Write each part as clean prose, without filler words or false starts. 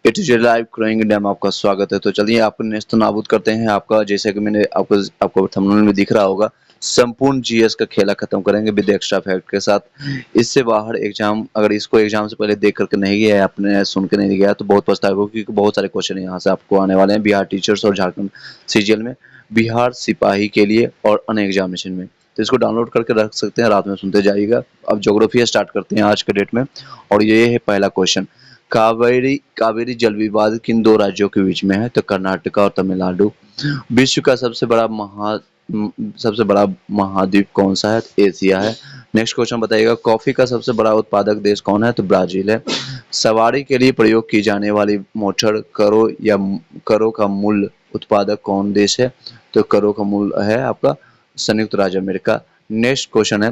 It is live crowing India में आपका स्वागत है। तो चलिए आपको नेस्त नाबूद करते हैं। आपका जैसे कि मैंने आपको थंबनेल में दिख रहा होगा, संपूर्ण जीएस का खेला खत्म करेंगे विद एक्स्ट्रा फैक्ट के साथ। इससे बाहर एग्जाम, अगर इसको एग्जाम से पहले देख करके नहीं गया है, आपने सुन के नहीं गया तो बहुत पछताएगा, क्योंकि बहुत सारे क्वेश्चन यहाँ से आपको आने वाले हैं बिहार टीचर्स और झारखंड सीजीएल में, बिहार सिपाही के लिए और अन्य एग्जामिनेशन में। तो इसको डाउनलोड करके रख सकते हैं, रात में सुनते जाइएगा। अब ज्योग्राफी स्टार्ट करते हैं आज के डेट में, और ये है पहला क्वेश्चन। कावेरी कावेरी जल विवाद किन दो राज्यों के बीच में है? तो कर्नाटक और तमिलनाडु। विश्व का सबसे बड़ा महाद्वीप कौन सा है? तो एशिया है। नेक्स्ट क्वेश्चन बताइएगा, कॉफी का सबसे बड़ा उत्पादक देश कौन है? तो ब्राजील है। सवारी के लिए प्रयोग की जाने वाली मोटर करो का मूल उत्पादक कौन देश है? तो करो का मूल है आपका संयुक्त राज्य अमेरिका। नेक्स्ट क्वेश्चन है,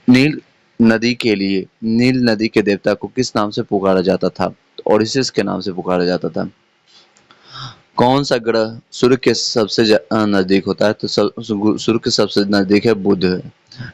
नील नील नदी के देवता को किस नाम से पुकारा जाता था? तो ओडिसिस के नाम से पुकारा जाता था। कौन सा ग्रह सूर्य के सबसे नजदीक होता है? तो सूर्य के सबसे नजदीक है बुध।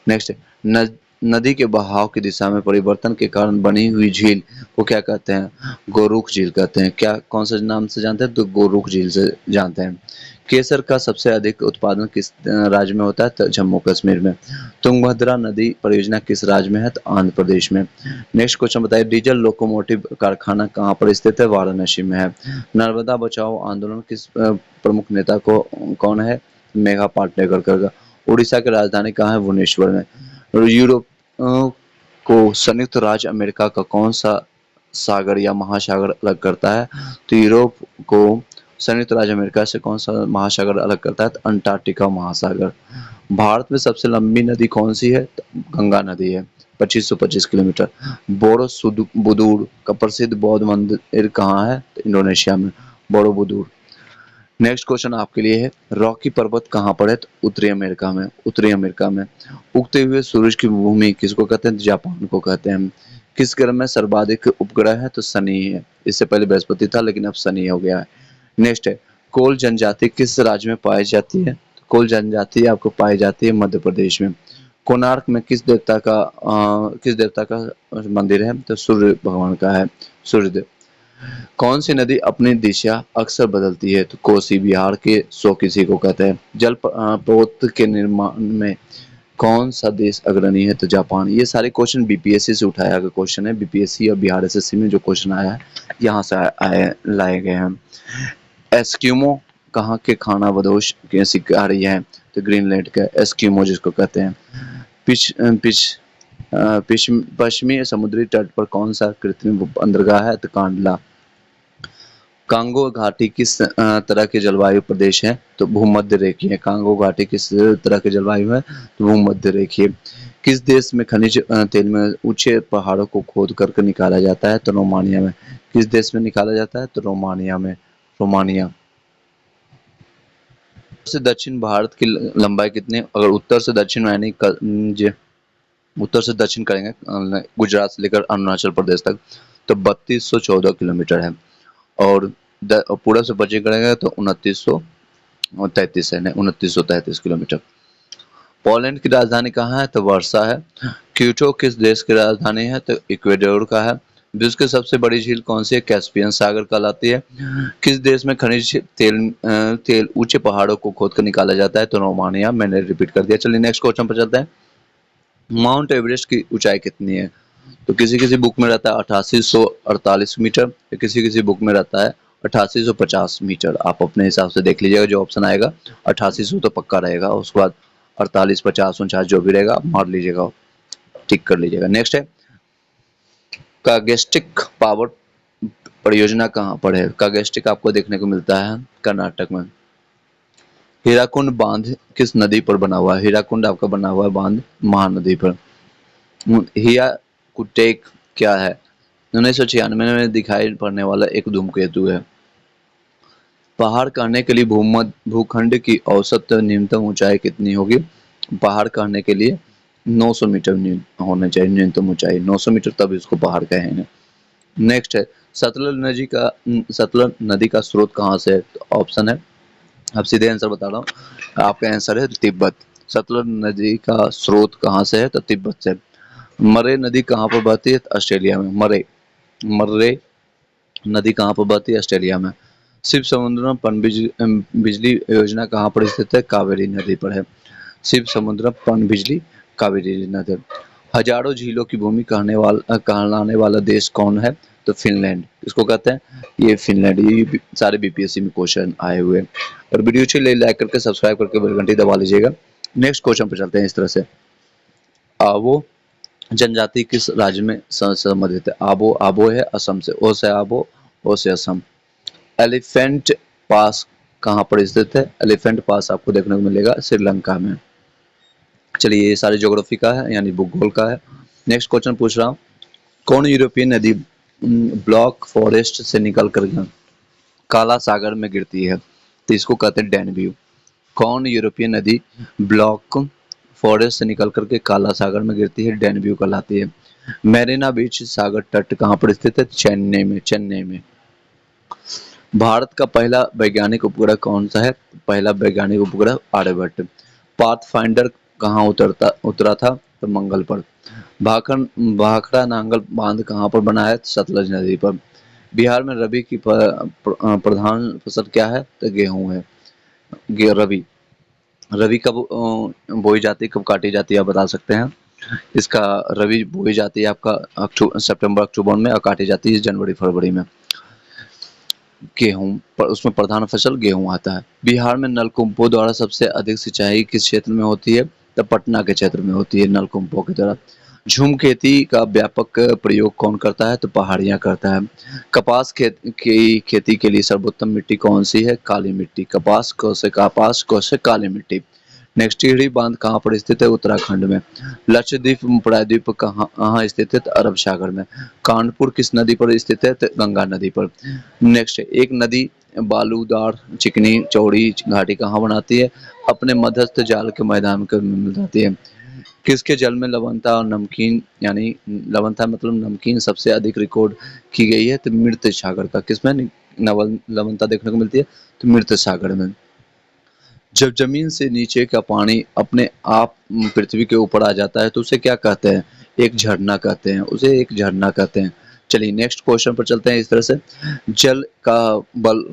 नेक्स्ट, न, नदी के बहाव की दिशा में परिवर्तन के कारण बनी हुई झील को क्या कहते हैं? गोरुख झील कहते हैं। क्या कौन से नाम से जानते हैं? तो गोरुख झील से जानते हैं। केसर का सबसे अधिक उत्पादन किस राज्य में होता है? तो जम्मू कश्मीर में। तुंगभद्रा नदी परियोजना किस राज्य में है? तो आंध्र प्रदेश में। नेक्स्ट क्वेश्चन बताइए, डीजल लोकोमोटिव कारखाना कहाँ पर स्थित है? वाराणसी में है। नर्मदा बचाओ आंदोलन किस प्रमुख नेता को कौन है? मेघा पाटनेकर का। उड़ीसा की राजधानी कहाँ है? भुवनेश्वर में। और यूरोप को संयुक्त राज्य अमेरिका का कौन सा सागर या महासागर अलग करता है? तो यूरोप को संयुक्त राज्य अमेरिका से कौन सा महासागर अलग करता है? तो अंटार्कटिका महासागर। भारत में सबसे लंबी नदी कौन सी है? तो गंगा नदी है, 2525 किलोमीटर। बोरोबुदुर का प्रसिद्ध बौद्ध मंदिर कहाँ है? तो इंडोनेशिया में, बोरोबुदुर। नेक्स्ट क्वेश्चन आपके लिए है, रॉकी पर्वत कहाँ पर है? तो उत्तरी अमेरिका में, उत्तरी अमेरिका में। उगते हुए सूरज की भूमि किसको कहते हैं? तो जापान को कहते हैं। किस ग्रह में सर्वाधिक उपग्रह है? तो शनि है। इससे पहले बृहस्पति था, लेकिन अब शनि हो गया है। नेक्स्ट है, कोल जनजाति किस राज्य में पाई जाती है? तो कोल जनजाति आपको पाई जाती है मध्य प्रदेश में। कोणार्क में किस देवता का मंदिर है? तो सूर्य भगवान का है, सूर्यदेव। कौन सी नदी अपनी दिशा अक्सर बदलती है? तो कोसी, बिहार के सो किसी को कहते हैं। जल के निर्माण में कौन सा देश अग्रणी है? तो जापान। ये सारे क्वेश्चन बीपीएससी से उठाया गया क्वेश्चन है। बीपीएससी और बिहार एसएससी में जो क्वेश्चन आया है, यहाँ से आए लाए गए हैं। एस्क्यूमो कहाँ के खानाबदोश के शिकारी हैं? तो ग्रीनलैंड का एस्क्यूमो जिसको कहते हैं। पिच पिच पश्चिमी समुद्री तट पर कौन सा कृत्रिम बंदरगाह है? तो कांडला। कांगो घाटी किस तरह के जलवायु प्रदेश है? तो भूमध्य रेखीय। कांगो घाटी किस तरह के जलवायु है? तो भूमध्य रेखीय। किस देश में खनिज तेल में ऊंचे पहाड़ों को खोद करके निकाला जाता है? तो रोमानिया में। किस देश में निकाला जाता है? तो रोमानिया में, रोमानिया। से दक्षिण भारत की लंबाई कितनी है? अगर उत्तर से दक्षिण यानी उत्तर से दक्षिण करेंगे, गुजरात से लेकर अरुणाचल प्रदेश तक, तो 3214 किलोमीटर है। और पूरब से पश्चिम करेंगे तो 2933 किलोमीटर। पोलैंड की राजधानी कहाँ है? तो वर्षा है। क्योटो किस देश की राजधानी है? तो इक्वेडोर का है। विश्व की सबसे बड़ी झील कौन सी है? कैस्पियन सागर कहलाती है। किस देश में खनिज तेल ऊंचे पहाड़ों को खोद कर निकाला जाता है? तो रोमानिया। मैंने रिपीट कर दिया। चलिए नेक्स्ट क्वेश्चन पर चलते हैं। माउंट एवरेस्ट की ऊंचाई कितनी है? तो किसी किसी बुक में रहता है 8848 मीटर, या किसी किसी बुक में रहता है 8850 मीटर। आप अपने हिसाब से देख लीजिएगा, जो ऑप्शन आएगा 8800 तो पक्का रहेगा, उसके बाद 48 50 49 जो भी रहेगा आप मार लीजिएगा, टिक कर लीजिएगा। नेक्स्ट है, कागेस्टिक पावर परियोजना कहाँ पर है? कागेस्टिक आपको देखने को मिलता है कर्नाटक में। हीराकुंड बांध किस नदी पर बना हुआ है? हीराकुंड आपका बना हुआ है बांध महानदी पर। हिया कुटेक क्या है? 1996 में दिखाई पड़ने वाला एक धूमकेतु है। पहाड़ कहने के लिए भूखंड की औसत न्यूनतम ऊंचाई कितनी होगी? पहाड़ कहने के लिए 900 मीटर होना चाहिए न्यूनतम ऊंचाई, 900 मीटर, तब इसको पहाड़ कहेंगे। नेक्स्ट है, सतलज नदी का स्रोत कहाँ से है? तो ऑप्शन है, अब सीधे आंसर बता रहा हूँ, आपका आंसर है तिब्बत। सतलज नदी का स्रोत कहाँ से है? तो तिब्बत से। मरे नदी कहाँ पर बहती है? तो ऑस्ट्रेलिया में, मरे। मर्रे नदी कहाँ पर बहती है? ऑस्ट्रेलिया में। शिव समुद्रम बिजली योजना कहाँ पर स्थित है? कावेरी नदी पर है। शिव समुद्रम पनबिजली कावेरी नदी। हजारों झीलों की भूमि कहलाने वाला देश कौन है? तो फिनलैंड। इसको कहते हैं, ये फिनलैंड। ये सारे बीपीएससी में क्वेश्चन आए हुए हैं। और वीडियो अच्छी लगे लाइक करके सब्सक्राइब करके बेल घंटी दबा लीजिएगा। नेक्स्ट क्वेश्चन पे चलते हैं इस तरह से। आवो जनजाति किस राज्य में संबंधित है? आबो, आबो है असम से। ओ से आबो, ओ से असम। एलिफेंट पास कहाँ पर स्थित है? एलिफेंट पास आपको देखने को मिलेगा श्रीलंका में। चलिए, ये सारे ज्योग्राफी का है, यानी भूगोल का है। नेक्स्ट क्वेश्चन पूछ रहा हूँ, कौन यूरोपियन नदी ब्लॉक फॉरेस्ट से निकल कर काला सागर में गिरती है? तो इसको कहते हैं डैन्यूब। कौन यूरोपियन नदी ब्लॉक फॉरेस्ट से निकल करके काला सागर में गिरती है? डैन्यूब कहलाती है। मैरीना बीच सागर तट कहाँ पर स्थित है? चेन्नई में। चेन्नई में। भारत का पहला वैज्ञानिक उपग्रह कौन सा है? पहला वैज्ञानिक उपग्रह आर्यभट्ट। पाथफाइंडर कहाँ उतरा था? तो मंगल पर। भाखड़ा नांगल बांध कहाँ पर बना है? सतलज नदी पर। बिहार में रबी की प्रधान फसल क्या है? तो गेहूं है। रबी। रबी कब बोई जाती है, कब काटी जाती है, आप बता सकते हैं? इसका रबी बोई जाती है आपका सितंबर अक्टूबर में, और काटी जाती है जनवरी फरवरी में। गेहूं पर, उसमें प्रधान फसल गेहूं आता है। बिहार में नलकूपों द्वारा सबसे अधिक सिंचाई किस क्षेत्र में होती है? तो पटना के क्षेत्र में होती है नलकूपों की द्वारा। झूम खेती का व्यापक प्रयोग कौन करता है? तो पहाड़ियां करता है। कपास की खेती के लिए सर्वोत्तम मिट्टी कौन सी है? काली मिट्टी। कपास को से काली मिट्टी। नेक्स्ट, टिहरी बांध कहाँ पर स्थित है? उत्तराखंड में। लक्षद्वीप प्रायद्वीप कहाँ स्थित है? तो अरब सागर में। कानपुर किस नदी पर स्थित है? तो गंगा नदी पर। नेक्स्ट, एक नदी बालूदार चिकनी चौड़ी घाटी कहाँ बनाती है? अपने मध्यस्थ जाल के मैदान में मिल जाती है। किसके जल में लवणता और नमकीन, यानी लवणता मतलब नमकीन सबसे अधिक रिकॉर्ड की गई है? तो मृत सागर का। किसमें लवणता देखने को मिलती है? तो मृत सागर में। जब जमीन से नीचे का पानी अपने आप पृथ्वी के ऊपर आ जाता है तो उसे क्या कहते हैं? एक झरना कहते हैं, उसे एक झरना कहते हैं। चलिए, नेक्स्ट क्वेश्चन पर चलते हैं इस तरह से। जल का बल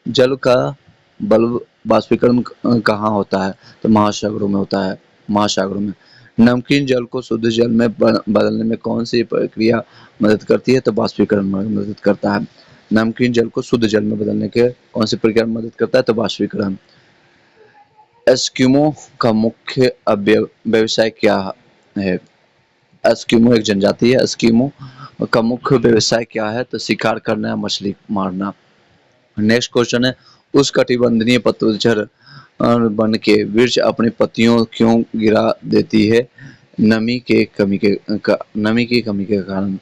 जल का बल वाष्पीकरण कहाँ होता है? तो महासागरों में होता है। महासागरों में। नमकीन जल को शुद्ध जल में बदलने में कौन सी प्रक्रिया मदद करती है? तो वाष्पीकरण मदद करता है। नमकीन जल को शुद्ध जल में बदलने के कौन सी प्रक्रिया मदद करता है? तो वाष्पीकरण। एस्किमो का मुख्य व्यवसाय क्या है? एस्किमो एक जनजाति है। एस्किमो का मुख्य व्यवसाय क्या है? तो शिकार करना या मछली मारना। नेक्स्ट क्वेश्चन है, उष्णकटिबंधीय पतझड़ बन के वृक्ष अपनी पत्तियों क्यों गिरा देती है? नमी की कमी के कारण।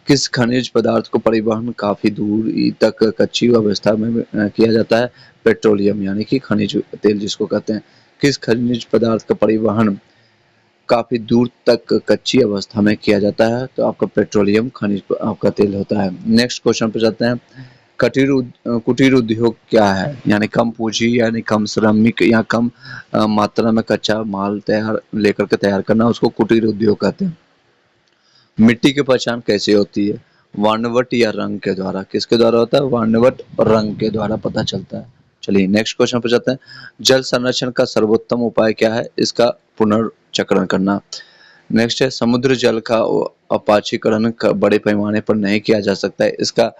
किस खनिज पदार्थ को परिवहन काफी दूरी तक कच्ची अवस्था में किया जाता है? पेट्रोलियम, यानी कि खनिज तेल जिसको कहते हैं। किस खनिज पदार्थ का परिवहन काफी दूर तक कच्ची अवस्था में किया जाता है? तो आपका पेट्रोलियम खनिज आपका तेल होता है। नेक्स्ट क्वेश्चन पे जाते हैं। कुटीर उद्योग क्या है? यानी कम पूंजी, यानी कम श्रमिक, या कम मात्रा में कच्चा माल तैयार लेकर के तैयार करना, उसको कुटीर उद्योग कहते हैं। मिट्टी की पहचान कैसे होती है? वर्णवट या रंग के द्वारा। किसके द्वारा होता है? वर्णवट और रंग के द्वारा पता चलता है। चलिए, नेक्स्ट क्वेश्चन पे जाते हैं। जल संरक्षण का सर्वोत्तम उपाय क्या है? इसका पुनर्चक्रण करना। नेक्स्ट है, समुद्र जल का अपाचीकरण बड़े पैमाने पर नहीं किया जा सकता है, इसका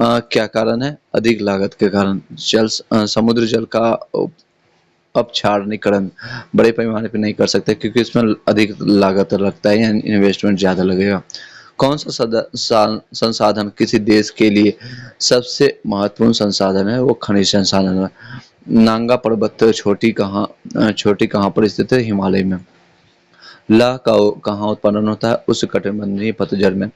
क्या कारण है? अधिक लागत के कारण। समुद्र जल का अपक्षारणीकरण बड़े पैमाने पर नहीं कर सकते क्योंकि इसमें अधिक लागत लगता है, यानी इन्वेस्टमेंट ज्यादा लगेगा। कौन सा संसाधन किसी देश के लिए सबसे महत्वपूर्ण संसाधन है? वो खनिज संसाधन है। नांगा पर्वत छोटी कहाँ पर स्थित है? हिमालय में। लाह का कहाँ उत्पादन होता है? उष्णकटिबंधीय पतझड़ में,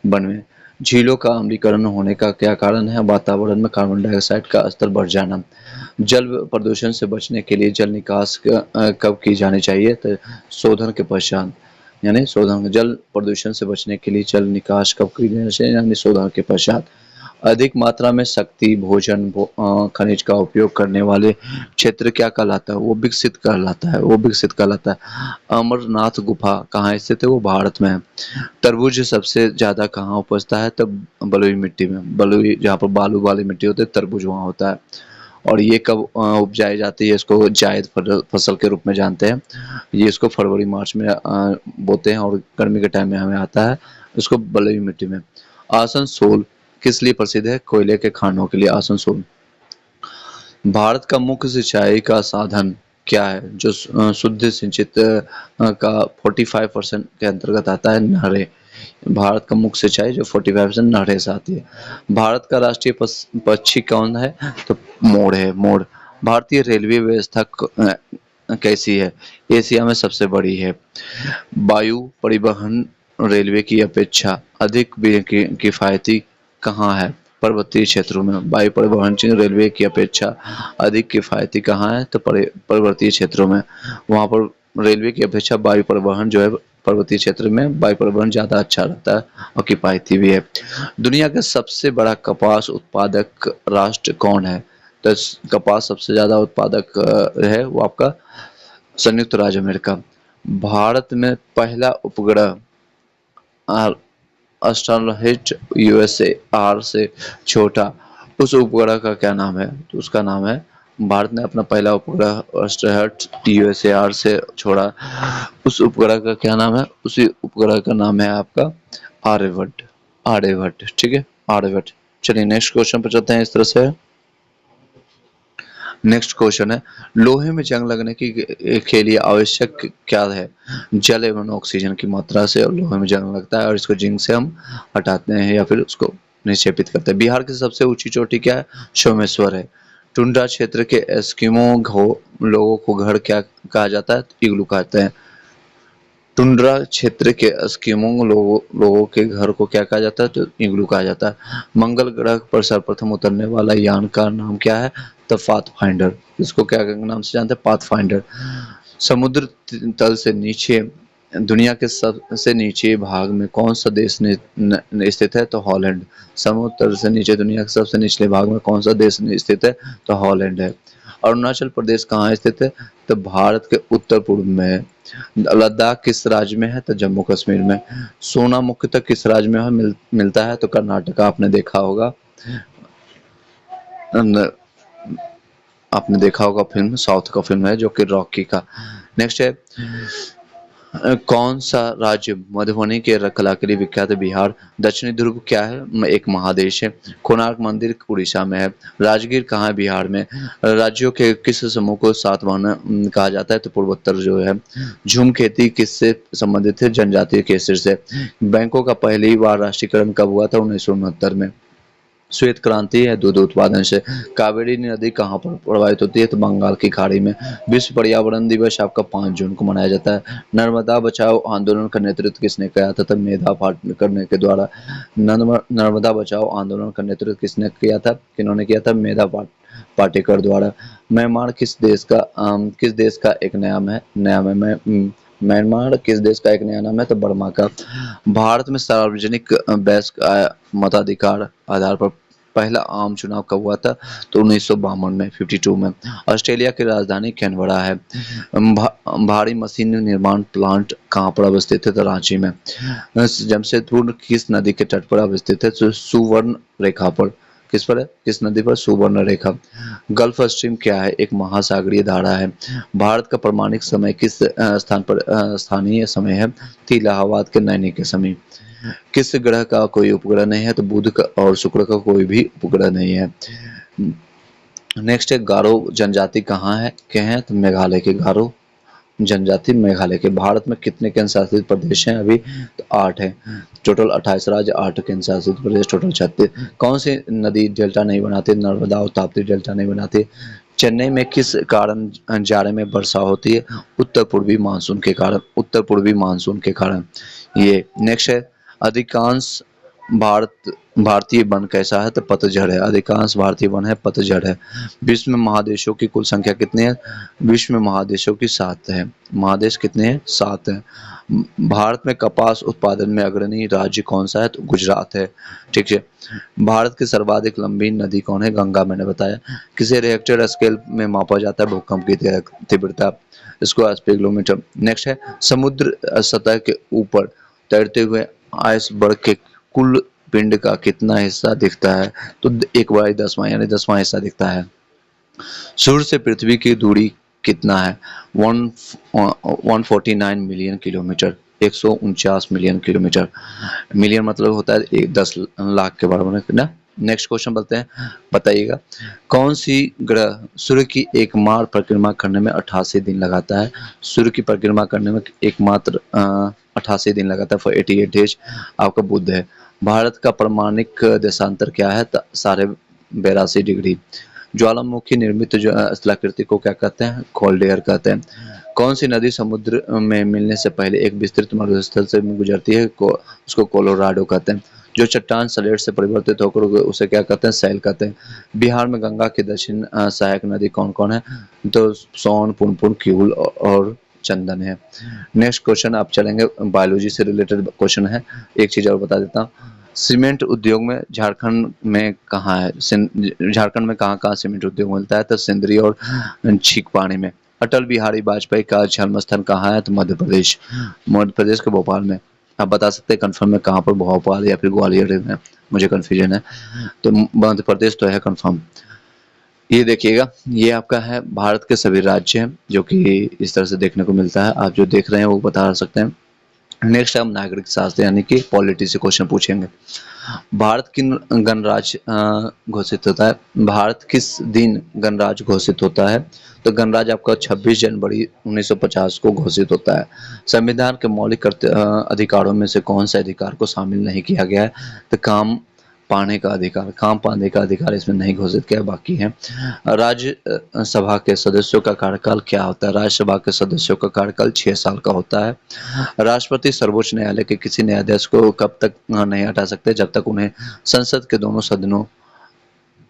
वन में। झीलों का अम्लीकरण होने का क्या कारण है? वातावरण में कार्बन डाइऑक्साइड का स्तर बढ़ जाना। जल प्रदूषण से बचने के लिए जल निकास कब की जानी चाहिए? तो शोधन के पश्चात, यानी शोधन। जल प्रदूषण से बचने के लिए जल निकास कब की जानी चाहिए? यानी शोधन के पश्चात। अधिक मात्रा में शक्ति, भोजन, खनिज का उपयोग करने वाले क्षेत्र क्या कहलाता है? वो विकसित कहलाता है, वो विकसित कहलाता है। अमरनाथ गुफा कहाँ स्थित है? वो भारत में है। तरबूज सबसे ज़्यादा कहाँ उपजता है? तो बलुई मिट्टी में, बलुई जहाँ पर बालू वाली मिट्टी होती है, तरबूज वहाँ होता है। और ये कब उपजाई जाती है? इसको जायद फसल के रूप में जानते हैं। ये इसको फरवरी मार्च में बोते हैं और गर्मी के टाइम में हमें आता है इसको बलुई मिट्टी में। आसनसोल किस लिए प्रसिद्ध है? कोयले के खानों के लिए आसनसोल। भारत का मुख्य सिंचाई का साधन क्या है जो शुद्ध सिंचित का 45% के अंतर्गत आता है? नहरें। भारत का मुख्य सिंचाई जो 45% नहरें से आती है। भारत का राष्ट्रीय पक्षी कौन है? तो मोर है, मोर। भारतीय रेलवे व्यवस्था कैसी है? एशिया में सबसे बड़ी है। वायु परिवहन रेलवे की अपेक्षा अधिक किफायती कहाँ है? पर्वतीय क्षेत्रों में। वायु परिवहन रेलवे की अपेक्षा अधिक किफायती कहाँ है? तो पर्वतीय क्षेत्रों में। वहाँ पर रेलवे की अपेक्षा वायु परिवहन जो है पर्वतीय क्षेत्र में वायु परिवहन ज़्यादा अच्छा रहता है और किफायती भी है। दुनिया का सबसे बड़ा कपास उत्पादक राष्ट्र कौन है? तो कपास सबसे ज़्यादा उत्पादक है वो आपका संयुक्त राज्य अमेरिका। भारत में पहला उपग्रह स्टारलिंक यूएसएआर से छोटा उस उपग्रह का क्या नाम है? तो उसका नाम है, भारत ने अपना पहला उपग्रह स्टारलिंक यूएसएआर से छोड़ा, उस उपग्रह का क्या नाम है? उसी उपग्रह का नाम है आपका आर्यभट्ट। आर्यभट्ट, ठीक है, आर्यभट्ट। चलिए नेक्स्ट क्वेश्चन पर चलते हैं। इस तरह से नेक्स्ट क्वेश्चन है, लोहे में जंग लगने की के लिए आवश्यक क्या है? जल एवं ऑक्सीजन की मात्रा से और लोहे में जंग लगता है और इसको जिंक से हम हटाते हैं या फिर उसको निक्षेपित करते हैं। बिहार की सबसे ऊंची चोटी क्या है? सोमेश्वर है। टुंड्रा क्षेत्र के एस्किमो लोगों को घर क्या कहा जाता है? इग्लू कहते हैं। टुंड्रा क्षेत्र के एस्किमो लोगों के घर को क्या कहा जाता है? तो इग्लू कहा जाता है। मंगल ग्रह पर सर्वप्रथम उतरने वाला यान का नाम क्या है? The pathfinder. इसको क्या नाम से जानते हैं? पाथफाइंडर। समुद्र तल से नीचे दुनिया के सबसे नीचे भाग में कौन सा देश स्थित है? तो हॉलैंड। समुद्र तल से नीचे दुनिया के सबसे निचले भाग में कौन सा देश स्थित है? तो हॉलैंड है। अरुणाचल प्रदेश कहाँ स्थित है? तो भारत के उत्तर पूर्व में है। लद्दाख किस राज्य में है? तो जम्मू कश्मीर में। सोना मुख्यतः किस राज्य में मिलता है? तो कर्नाटका। आपने देखा होगा फिल्म, साउथ का फिल्म है जो कि रॉकी का। नेक्स्ट है, कौन सा राज्य मधुबनी के कला के लिए विख्यात है? बिहार। दक्षिणी ध्रुव क्या है? एक महादेश है। कोणार्क मंदिर उड़ीसा में है। राजगीर कहाँ है? बिहार में। राज्यों के किस समूह को सातवाहन कहा जाता है? तो पूर्वोत्तर जो है। झूम खेती किससे संबंधित है? जनजातीय केसर से। बैंकों का पहली बार राष्ट्रीयकरण कब हुआ था? 1969 में। श्वेत क्रांति है दूध उत्पादन से। कावेरी नदी कहाँ पर प्रवाहित होती है? तो बंगाल की खाड़ी में। विश्व पर्यावरण दिवस आपका 5 जून को मनाया जाता है। नर्मदा बचाओ आंदोलन का नेतृत्व किसने किया था? तो मेधा पाटकर के द्वारा। नर्मदा बचाओ आंदोलन का नेतृत्व किसने किया था? किन्होंने किया था? मेधा पाटेकर द्वारा। म्यांमार किस देश का एक नाम है? म्यांमार किस देश का एक नया नाम है? तो बर्मा का। भारत में सार्वजनिक वयस्क मताधिकार आधार पर पहला आम चुनाव कब हुआ था? तो 1952 में, 52 में। ऑस्ट्रेलिया की राजधानी कैनबरा है। भारी मशीन निर्माण प्लांट कहाँ पर अवस्थित है? तो रांची में। जमशेदपुर किस नदी के तट पर अवस्थित है? तो सुवर्ण रेखा पर। किस पर है? किस नदी पर? सुवर्ण रेखा। गल्फ स्ट्रीम क्या है? एक महासागरीय धारा है। भारत का प्रमाणिक समय किस स्थान पर स्थानीय समय है? तो इलाहाबाद के नैनी के समय। किस ग्रह का कोई उपग्रह नहीं है? तो बुध का और शुक्र का कोई भी उपग्रह नहीं है। नेक्स्ट है, गारो जनजाति कहाँ है के हैं? तो मेघालय के। गारो जनजाति मेघालय के। भारत में कितने केंद्र शासित प्रदेश हैं अभी? तो 8 है। टोटल 28 राज्य, 8 केंद्र शासित प्रदेश, टोटल 36। कौन सी नदी डेल्टा नहीं बनाती? नर्मदा और ताप्ती डेल्टा नहीं बनाती। चेन्नई में किस कारण जाड़े में वर्षा होती है? उत्तर पूर्वी मानसून के कारण। उत्तर पूर्वी मानसून के कारण। ये नेक्स्ट है, अधिकांश भारत भारतीय वन कैसा है? तो पतझड़ है। अधिकांश भारतीय वन है पतझड़ है। विश्व में महादेशों की कुल संख्या कितनी है? विश्व में महादेशों की 7 है। महादेश कितने हैं? 7 हैं। भारत में कपास उत्पादन में अग्रणी राज्य कौन सा है? तो गुजरात है। ठीक है। भारत की सर्वाधिक लंबी नदी कौन है? गंगा, मैंने बताया। किसे रिएक्टर स्केल में मापा जाता है भूकंप की तीव्रता? इसको स्पेक्ट्रोमीटर। नेक्स्ट है, समुद्र सतह के ऊपर तैरते हुए आइसबर्ग के कुल पिंड का कितना हिस्सा दिखता है? तो 1/10 यानी 10वां हिस्सा दिखता है। सूर्य से पृथ्वी की दूरी कितना है? 149 million kilometre, 149 million kilometre. Million मतलब होता है 10 लाख के बराबर है ना। नेक्स्ट क्वेश्चन बोलते हैं, बताइएगा कौन सी ग्रह सूर्य की एकमात्र परिक्रमा करने में 88 दिन लगाता है? सूर्य की परिक्रमा करने में एकमात्र 88 दिन लगाता है, फॉर 88 डेज। आपका बुध है। भारत का प्रमाणिक देशांतर क्या है? 82.82 डिग्री। ज्वालामुखी निर्मित जो स्थलाकृति को क्या कहते हैं? कोल्ड एयर कहते हैं। कौन सी नदी समुद्र में मिलने से पहले एक विस्तृत मरुस्थल से गुजरती है? उसको कोलोराडो कहते हैं। जो चट्टान सलेट से परिवर्तित होकर उसे क्या कहते हैं? सैल कहते हैं। बिहार में गंगा की दक्षिण सहायक नदी कौन कौन है? तो सोन, पुनपुन, किऊल और चंदन है। नेक्स्ट क्वेश्चन आप चलेंगे, बायोलॉजी से रिलेटेड क्वेश्चन है। एक चीज और बता देता हूँ, सीमेंट उद्योग में झारखंड में कहाँ है? झारखंड में कहाँ कहाँ सीमेंट उद्योग मिलता है? तो सिंदरी और छिकपानी में। अटल बिहारी वाजपेयी का जन्म स्थान कहाँ है? तो मध्य प्रदेश, मध्य प्रदेश के भोपाल में। आप बता सकते हैं कंफर्म में कहाँ पर, भोपाल या फिर ग्वालियर में, मुझे कंफ्यूजन है। तो मध्य प्रदेश तो है कंफर्म। ये देखिएगा, ये आपका है भारत के सभी राज्य हैं जो कि इस तरह से देखने को मिलता है। आप जो देख रहे हैं वो बता सकते हैं। नेक्स्ट हम नागरिक शास्त्र यानी कि पॉलिटी से क्वेश्चन पूछेंगे। भारत किन गणराज्य घोषित होता है? भारत किस दिन गणराज्य घोषित होता है? तो गणराज्य आपका 26 जनवरी 1950 को घोषित होता है। संविधान के मौलिक अधिकारों में से कौन से अधिकार को शामिल नहीं किया गया है? तो काम पाने का अधिकार, काम पाने का अधिकार इसमें नहीं घोषित किया, बाकी है। राज्य सभा के सदस्यों का कार्यकाल क्या होता है? राज्यसभा के सदस्यों का कार्यकाल 6 साल का होता है। राष्ट्रपति सर्वोच्च न्यायालय के किसी न्यायाधीश को कब तक नहीं हटा सकते? जब तक उन्हें संसद के दोनों सदनों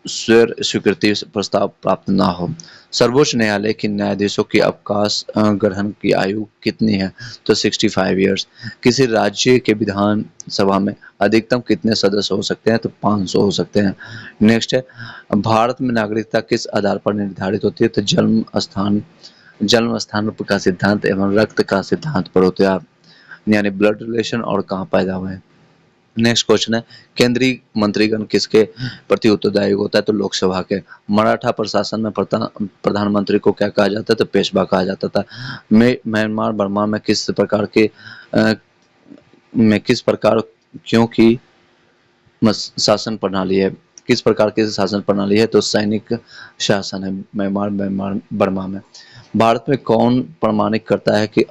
स्वीकृति प्रस्ताव प्राप्त ना हो। सर्वोच्च न्यायालय के न्यायाधीशों की अवकाश ग्रहण की आयु कितनी है? तो 65 ईयर्स। किसी राज्य के विधान सभा में अधिकतम कितने सदस्य हो सकते हैं? तो 500 हो सकते हैं। नेक्स्ट है, भारत में नागरिकता किस आधार पर निर्धारित होती है? तो जन्म स्थान का सिद्धांत एवं रक्त का सिद्धांत पर होते हैं आप, यानी ब्लड रिलेशन और कहाँ पैदा हुए हैं। नेक्स्ट क्वेश्चन है, केंद्रीय मंत्रीगण किसके प्रति उत्तरदायी होता है? तो लोकसभा के। मराठा प्रशासन में प्रधानमंत्री को क्या कहा जाता है? तो पेशवा कहा जाता था। म्यांमार बर्मा में किस प्रकार के क्योंकि शासन प्रणाली है? किस प्रकार की शासन प्रणाली है? तो सैनिक शासन है म्यांमार बर्मा में। भारत में कौन प्रमाणित करता है कि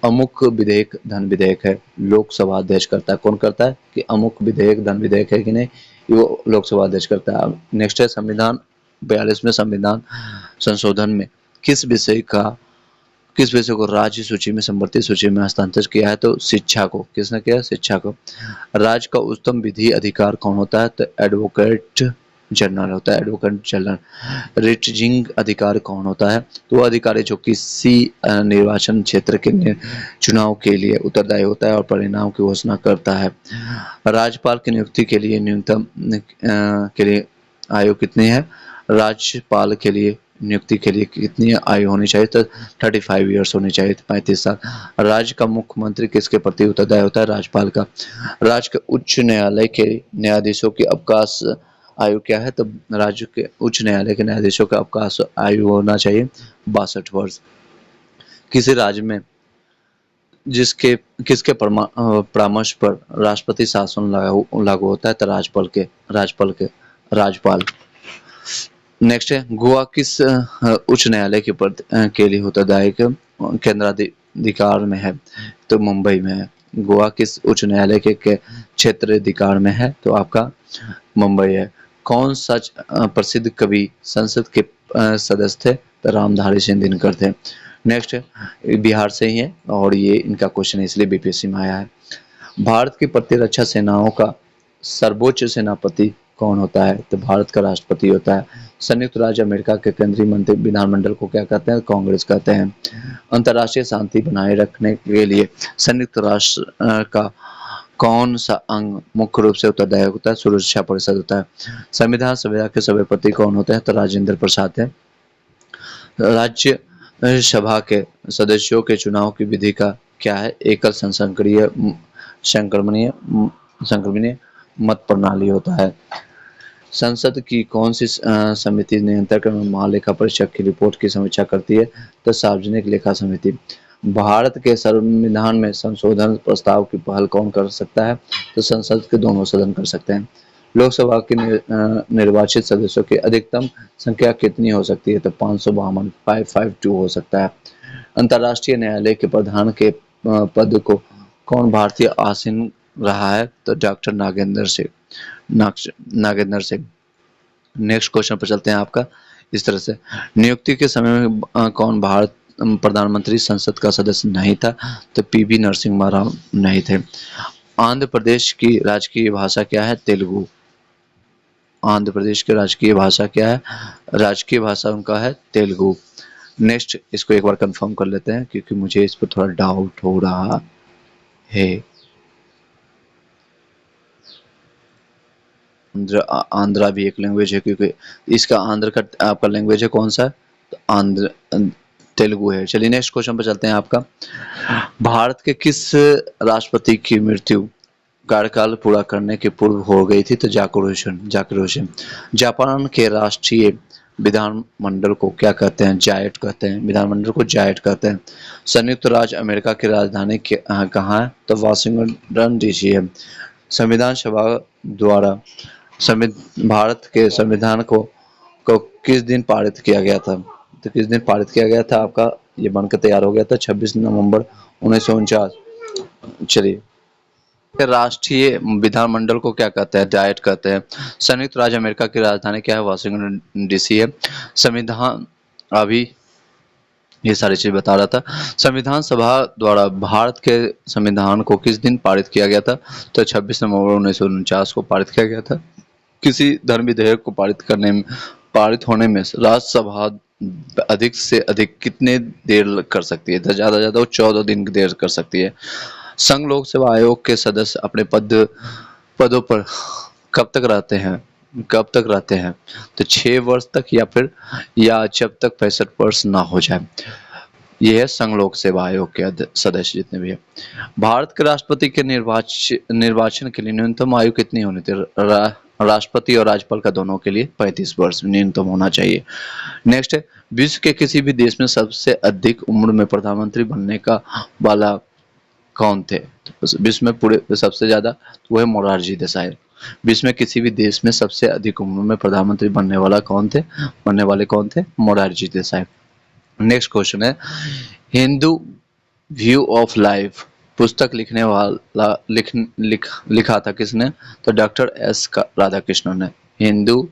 अमुक विधेयक धन विधेयक है? लोकसभा अध्यक्ष करता है। कौन करता है कि अमुक विधेयक धन विधेयक है कि नहीं? वो लोकसभा अध्यक्ष करता है। नेक्स्ट है, संविधान 42वें संविधान संशोधन में किस विषय को राज्य सूची में संवर्धित सूची में हस्तांतरित किया है? तो शिक्षा को। किसने किया? शिक्षा को। राज्य का उच्चतम विधि अधिकार कौन होता है? तो एडवोकेट जनरल होता है, एडवोकेट जनरल। रिटर्निंग अधिकारी कौन होता है? तो वो अधिकारी जो किसी निर्वाचन क्षेत्र के चुनाव के लिए उत्तरदायी होता है और परिणाम की घोषणा करता है। राज्यपाल की नियुक्ति के लिए न्यूनतम के लिए आयु कितनी है? राज्यपाल के लिए नियुक्ति के लिए कितनी आयु होनी चाहिए? तो 35 ईयर्स होनी चाहिए, 35 साल। राज्य का मुख्यमंत्री किसके प्रति उत्तरदायी होता है? राज्यपाल का। राज्य के उच्च न्यायालय के न्यायाधीशों की अवकाश आयु क्या है? तो राज्य के उच्च न्यायालय के न्यायाधीशों का अवकाश आयु होना चाहिए 62 वर्ष। किसी राज्य में किसके परामर्श पर राष्ट्रपति शासन लागू होता है? तो राज्यपाल। नेक्स्ट है, गोवा किस उच्च न्यायालय के लिए उत्तरदायी केंद्राधिकार में है? तो मुंबई में है। गोवा किस उच्च न्यायालय के क्षेत्र अधिकार में है? तो आपका मुंबई है। कौन सा प्रसिद्ध कवि संसद के सदस्य थे? तो रामधारी सिंह दिनकर थे। नेक्स्ट है, बिहार से ही है और ये इनका क्वेश्चन इसलिए बीपीएससी में आया है। भारत की प्रतिरक्षा सेनाओं का सर्वोच्च सेनापति कौन होता है? तो भारत का राष्ट्रपति होता है। संयुक्त राज्य अमेरिका के केंद्रीय मंत्री विधानमंडल को क्या कहते हैं? कांग्रेस कहते हैं। अंतर्राष्ट्रीय शांति बनाए रखने के लिए संयुक्त राष्ट्र का कौन सा अंग मुख्य रूप से उत्तरदायी होता है? सुरक्षा परिषद होता है। संविधान सभा के सभापति कौन होते हैं? तो राजेंद्र प्रसाद है। राज्य सभा के सदस्यों के चुनाव की विधि का क्या है? एकल संक्रमणीय संक्रमणीय मत प्रणाली होता है। संसद की कौन सी समिति नियंत्रक महालेखा परीक्षक की रिपोर्ट की समीक्षा करती है? तो सार्वजनिक लेखा समिति। भारत के संविधान में संशोधन प्रस्ताव की पहल कौन कर सकता है? तो संसद के दोनों सदन कर सकते हैं। लोकसभा के निर्वाचित सदस्यों की अधिकतम संख्या कितनी हो सकती है? तो 552 552 हो सकता है। अंतर्राष्ट्रीय न्यायालय के प्रधान के पद को कौन भारतीय आसीन रहा है? तो doctor Nagendra Singh. Next question पर चलते हैं आपका इस तरह से, नियुक्ति के समय में कौन भारत प्रधानमंत्री संसद का सदस्य नहीं था? तो पीवी नरसिम्हा राव नहीं थे। आंध्र प्रदेश की राजकीय भाषा क्या है? तेलुगु। आंध्र प्रदेश की राजकीय भाषा क्या है? राजकीय भाषा उनका है तेलुगु। नेक्स्ट इसको एक बार कंफर्म कर लेते हैं क्योंकि मुझे इस पर थोड़ा डाउट हो रहा है। आंध्रा भी एक लैंग्वेज है क्योंकि इसका आंध्र का आपका लैंग्वेज है कौन सा? तो आंध्र तेलुगु है। चलिए नेक्स्ट क्वेश्चन पर चलते हैं आपका, भारत के किस राष्ट्रपति की मृत्यु कार्यकाल पूरा करने के पूर्व हो गई थी? तो जाकिर हुसैन। जापान के राष्ट्रीय विधानमंडल को क्या कहते हैं? जायट कहते हैं। विधानमंडल को जायट कहते हैं। संयुक्त राज्य अमेरिका की राजधानी कहाँ है? तो वाशिंगटन डीसी है। संविधान सभा द्वारा भारत के संविधान को किस दिन पारित किया गया था? तो किस दिन पारित किया गया था? आपका ये बनकर तैयार हो गया था 26 नवंबर 1949। चलिए, राष्ट्रीय विधानमंडल को क्या कहते हैं? डायट कहते हैं। संयुक्त राज्य अमेरिका की राजधानी क्या है? वाशिंगटन डीसी है। संविधान अभी ये सारी चीज बता रहा था। संविधान सभा द्वारा भारत के संविधान को किस दिन पारित किया गया था? तो 26 नवंबर 1949 को पारित किया गया था। किसी धर्म विधेयक को पारित होने में राज्यसभा अधिक से अधिक कितने देर कर सकती है? तो ज्यादा ज्यादा वो 14 दिन की देर कर सकती है। संघ लोक सेवा आयोग के सदस्य अपने पदों पर कब तक रहते हैं? तो 6 वर्ष तक या जब तक 65 वर्ष ना हो जाए। ये है संघ लोक सेवा आयोग के सदस्य जितने भी है। भारत के राष्ट्रपति के निर्वाचन के लिए न्यूनतम आयु कितनी होनी थी? राष्ट्रपति और राज्यपाल का दोनों के लिए 35 वर्ष न्यूनतम होना चाहिए। नेक्स्ट है, विश्व के किसी भी देश में सबसे अधिक उम्र में प्रधानमंत्री बनने का वाला कौन थे? तो विश्व में पूरे सबसे ज्यादा तो वो है मोरारजी देसाई। विश्व में किसी भी देश में सबसे अधिक उम्र में प्रधानमंत्री बनने वाले कौन थे? मोरारजी देसाई। नेक्स्ट क्वेश्चन है, हिंदू व्यू ऑफ लाइफ पुस्तक लिखा था किसने? तो डॉक्टर एस राधाकृष्णन ने। Hindu